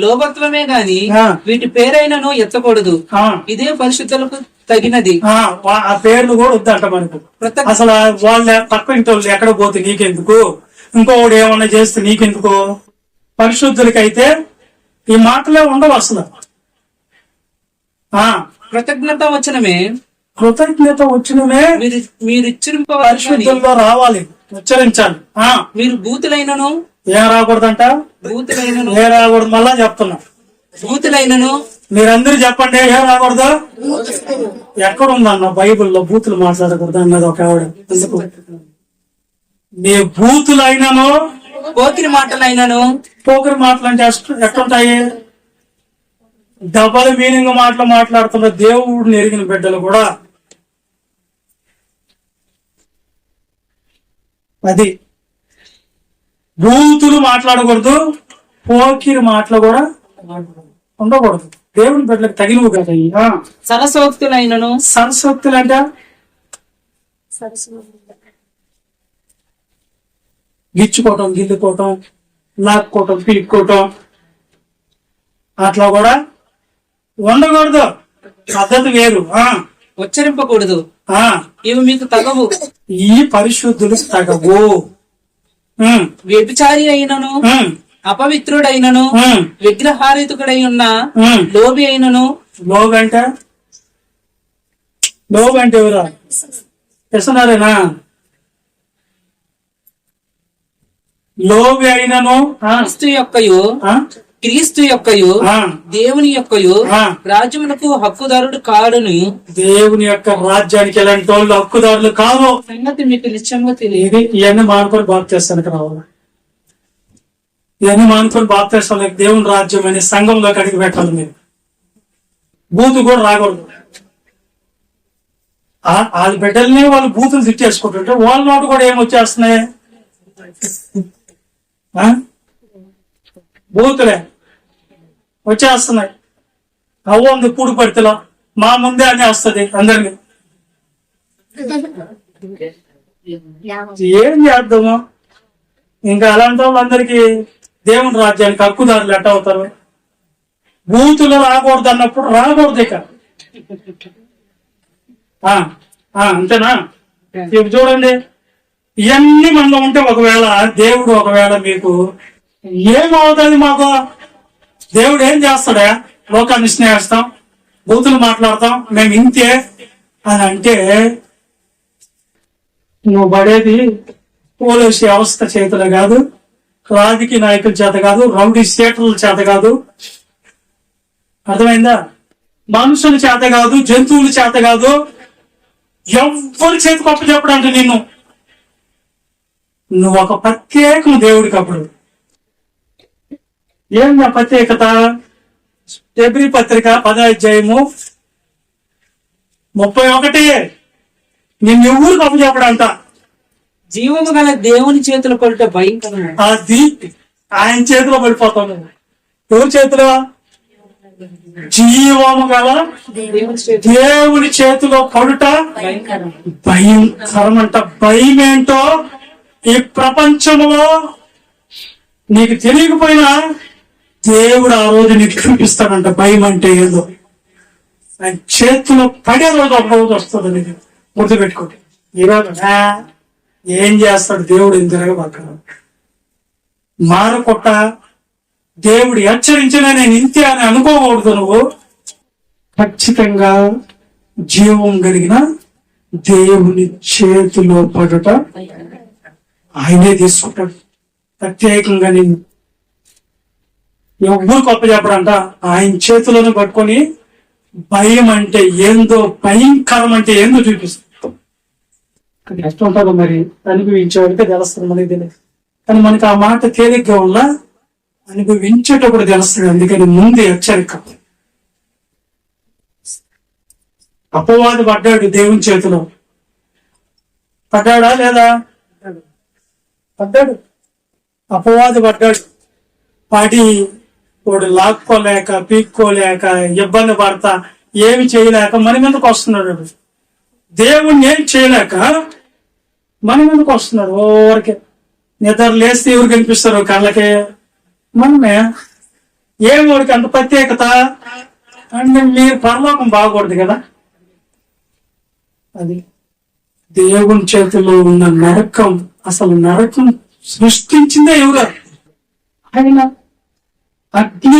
లోభత్వమే గాని వీటి పేరైనను ఎత్తకూడదు. ఇదే పరిశుద్ధులకు తగినది. ఆ పేర్లు కూడా వద్దంట మనకు. అసలు వాళ్ళ పక్క ఇంటి వాళ్ళు ఎక్కడ పోతే నీకెందుకు, ఇంకోటి ఏమన్నా చేస్తే నీకెందుకు? పరిశుద్ధులకైతే ఈ మాటలే ఉండవు అసలు. కృతజ్ఞత వచనమే మీరు పరిశుద్ధుల్లో రావాలి, ఉచ్చరించాలి. మీరు బూతులైనను ఏం రాకూడదంట, ఏ రాకూడదు. మళ్ళా చెప్తున్నా, బూతులైనను మీరందరూ చెప్పండి, ఏం రాకూడదు. ఎక్కడుందన్న బైబిల్లో బూతులు మాట్లాడకూడదు అన్నది ఒక ఆవిడ. ఎందుకు? మీ బూతులైనను పోకిరి మాటలైనను. పోకిరి మాటలు అంటే ఎట్లుంటాయి? డబల్ మీనింగ్ మాటలు మాట్లాడుతున్న దేవుడిని ఎరిగిన బిడ్డలు కూడా అది. బూతులు మాట్లాడకూడదు, పోకిరి మాటలు కూడా ఉండకూడదు. దేవుని బిడ్డలకు తగినవు కదా. సరసోక్తులైనను. సరస్వక్తులు అంటే గిచ్చుకోవటం, గిల్లుకోవటం, లాక్కోవటం, పీక్కోవటం అట్లా కూడా ఉండకూడదు. పద్ధతి వేరు. ఉచ్చరింపకూడదు. ఇవి మీకు తగవు. ఈ పరిశుద్ధులు తగవు. వ్యభిచారి అయినను, అపవిత్రుడైనను, విగ్రహారితుడై ఉన్న లోబి అయినను. లోగంటే ఎవరా? ఇస్తున్నారేనా? లోబి అయినను క్రీస్తు యొక్కయు దేవుని యొక్కయు రాజ్యమునకు హక్కుదారుడు కాడును. దేవుని యొక్క రాజ్యానికి ఎలాంటి వాళ్ళు హక్కుదారులు కాదు. సంగతి మీకు నిశ్చయంగా తెలియదు. ఇవన్నీ మానుకొని బాప్తీస్తానికి రావాలి. ఇవన్నీ మానుకొని బాప్తీస్తానికి దేవుని రాజ్యం అనే సంఘంలోకి అడిగి పెట్టాలి. మీరు బూతు కూడా రాకూడదు. వాళ్ళ బిడ్డల్ని వాళ్ళు బూతులు తిట్టేసుకుంటుంటే వాళ్ళ నోటు కూడా ఏమొచ్చేస్తున్నాయి? బూతులే వచ్చేస్తున్నాయి. అవ్వ ఉంది పూడి పడితేలో మా ముందే అని వస్తుంది అందరినీ. ఏం చేద్దాము? ఇంకా అలాంటి వాళ్ళందరికీ దేవుని రాజ్యానికి హక్కుదారులు ఎట్ట అవుతారు? బూతులు రాకూడదు అన్నప్పుడు రాకూడదు. ఇక అంతేనా? ఇప్పుడు చూడండి, ఇవన్నీ మనలో ఉంటే ఒకవేళ దేవుడు మీకు ఏమవుతుంది? మాకు దేవుడు ఏం చేస్తాడా? లోకాన్ని స్నేహిస్తాం, బూతులు మాట్లాడతాం, మేము ఇంతే అని అంటే నువ్వు పడేది పోలీసు వ్యవస్థ చేతులు కాదు, రాజకీయ నాయకుల చేత కాదు, రౌడీ స్టేటర్ల చేత కాదు. అర్థమైందా? మనుషుల చేత కాదు, జంతువుల చేత కాదు, ఎవ్వరి చేతి గొప్ప చెప్పడంటే నువ్వు ఒక ప్రత్యేకం దేవుడికి. అప్పుడు ఏం ప్రత్యేకత? హెబ్రీ పత్రిక 10వ అధ్యాయము 31. నిన్ను ఎవరు గొప్ప చెప్పడంట? జీవము గల దేవుని చేతులు పడుట భయంకరం. అది ఆయన చేతిలో పడిపోతాను. ఎవరి చేతిలో? జీవము గల దేవుని చేతిలో పడుట భయంకరం అంట. భయం ఏంటో ఈ ప్రపంచంలో నీకు తెలియకపోయినా దేవుడు ఆ రోజు నీకు చూపిస్తాడంట. భయం అంటే ఏదో ఆయన చేతిలో పడే రోజు ఒక రోజు వస్తుంది. నీకు గుర్తుపెట్టుకోండి. ఈరోజు ఏం చేస్తాడు దేవుడు? ఇంతగా పక్కన మారకొట్ట దేవుడు హెచ్చరించినా నేను ఇంతే అని అనుకోకూడదు. నువ్వు ఖచ్చితంగా జీవం కలిగిన దేవుని చేతిలో పడుట ఆయనే తీసుకుంటాడు. ప్రత్యేకంగా నేను ఎవరు గొప్ప చెప్పడంట ఆయన చేతిలోనే పట్టుకొని భయం అంటే ఏందో, భయంకరం అంటే ఏందో చూపిస్తాం. ఎట్లా ఉంటుందో మరి అనుభవించేవాడితే తెలుస్తుంది. మనకి తెలియదు, కానీ మనకి ఆ మాట తేలిగ్గా ఉన్న అనుభవించేటప్పుడు తెలుస్తుంది. అందుకని ముందు హెచ్చరిక. అపవాది పడ్డాడు దేవుని చేతిలో. పడ్డాడా లేదా? పడ్డాడు, అపవాది పడ్డాడు. పడి వాడు లాక్కోలేక పీక్కోలేక ఇబ్బంది పడతా ఏమి చేయలేక మన మీదకి వస్తున్నాడు. దేవుణ్ణి ఏం చేయలేక మన మీదకి వస్తున్నాడు. ఊరికే నిద్ర లేస్తే ఎవరు కనిపిస్తారు కళ్ళకి? మనమే. ఏం వాడికి అంత ప్రత్యేకత అంటే మీరు పరలోకం బాగకూడదు కదా. అది దేవుని చేతిలో ఉన్న నరకం. అసలు నరకం సృష్టించిందే ఎవరు? ఆయన. అగ్ని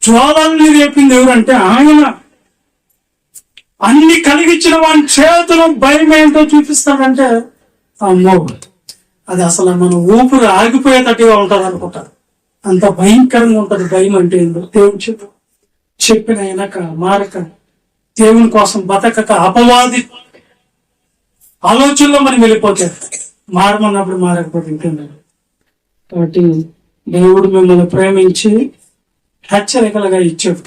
జ్వాలల్ని రేపింది ఎవరంటే ఆయన. అన్ని కలిగించిన వాడి చేతులు భయం ఏంటో చూపిస్తాడంటే అమ్మో, అది అసలు మన ఊపిరి ఆగిపోయేటట్టుగా ఉంటది అనుకుంటారు. అంత భయంకరంగా ఉంటది భయం అంటే ఏంటో. దేవుని చెప్పిన వెనక మారక, దేవుని కోసం బతకక, అపవాది ఆలోచనలో మనం వెళ్ళిపోతారు. మారమన్నప్పుడు మారకపోతే ఇంకేంటి. కాబట్టి దేవుడు మిమ్మల్ని ప్రేమించి హెచ్చరికలుగా ఇచ్చాడు.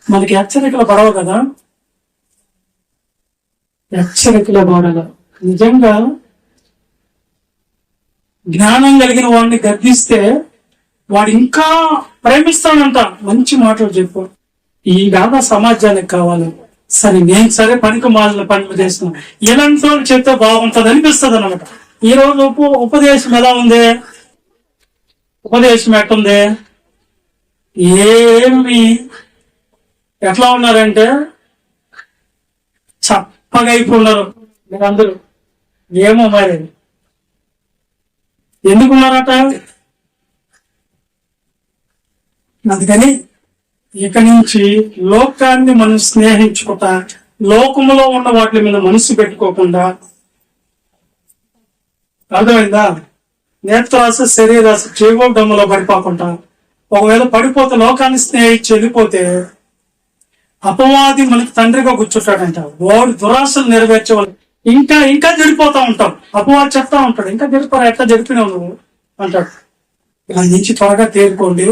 మనకి హెచ్చరికలు పడవు కదా, హెచ్చరికలు పడగా. నిజంగా జ్ఞానం కలిగిన వాడిని గద్దిస్తే వాడు ఇంకా ప్రేమిస్తానంట. మంచి మాటలు చెప్పు. ఈ గాథ సమాజానికి కావాలి. నేను పనికి మాలిన పనులు చేస్తున్నాను, ఇలాంటి వాళ్ళు చెప్తే బాగుంటది అనిపిస్తుంది అన్నమాట. ఈ రోజు ఉపదేశం ఎలా ఉంది? ఉపదేశం ఎట్టుంది? ఏమి ఎట్లా ఉన్నారంటే చప్పగా అయిపోయినారు మీరందరూ. ఏమో మరి ఎందుకున్నారట? అందుకని ఇక నుంచి లోకాన్ని మనం స్నేహించుకుంటా, లోకములో ఉన్న వాటి మీద మనసు పెట్టుకోకుండా, అర్థమైందా? నేత్రాస శరీరాస జీవోడములో పడిపోకుండా, ఒకవేళ పడిపోతే లోకాన్ని స్నేహించి వెళ్ళిపోతే అపవాది మనకి తండ్రిగా కూర్చుంటాడంట. వాడు దురాశలు నెరవేర్చేవాళ్ళు ఇంకా జరిపోతా ఉంటాం. అపవాది చెప్తా ఉంటాడు, ఇంకా జరిపారు, ఎట్లా జరిపినావు నువ్వు అంటాడు. దాని నుంచి త్వరగా తేరుకోండి.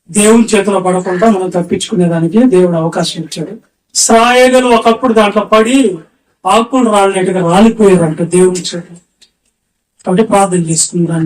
దేవుని చేతిలో పడకుండా మనం తప్పించుకునేదానికి దేవుడు అవకాశం ఇచ్చాడు. ఇశ్రాయేలు ఒకప్పుడు దాంట్లో పడి ఆకులు రాలినట్టుగా రాలిపోయారంట దేవుని చేతిలో. కాబట్టి ప్రార్థన చేసుకుందాం.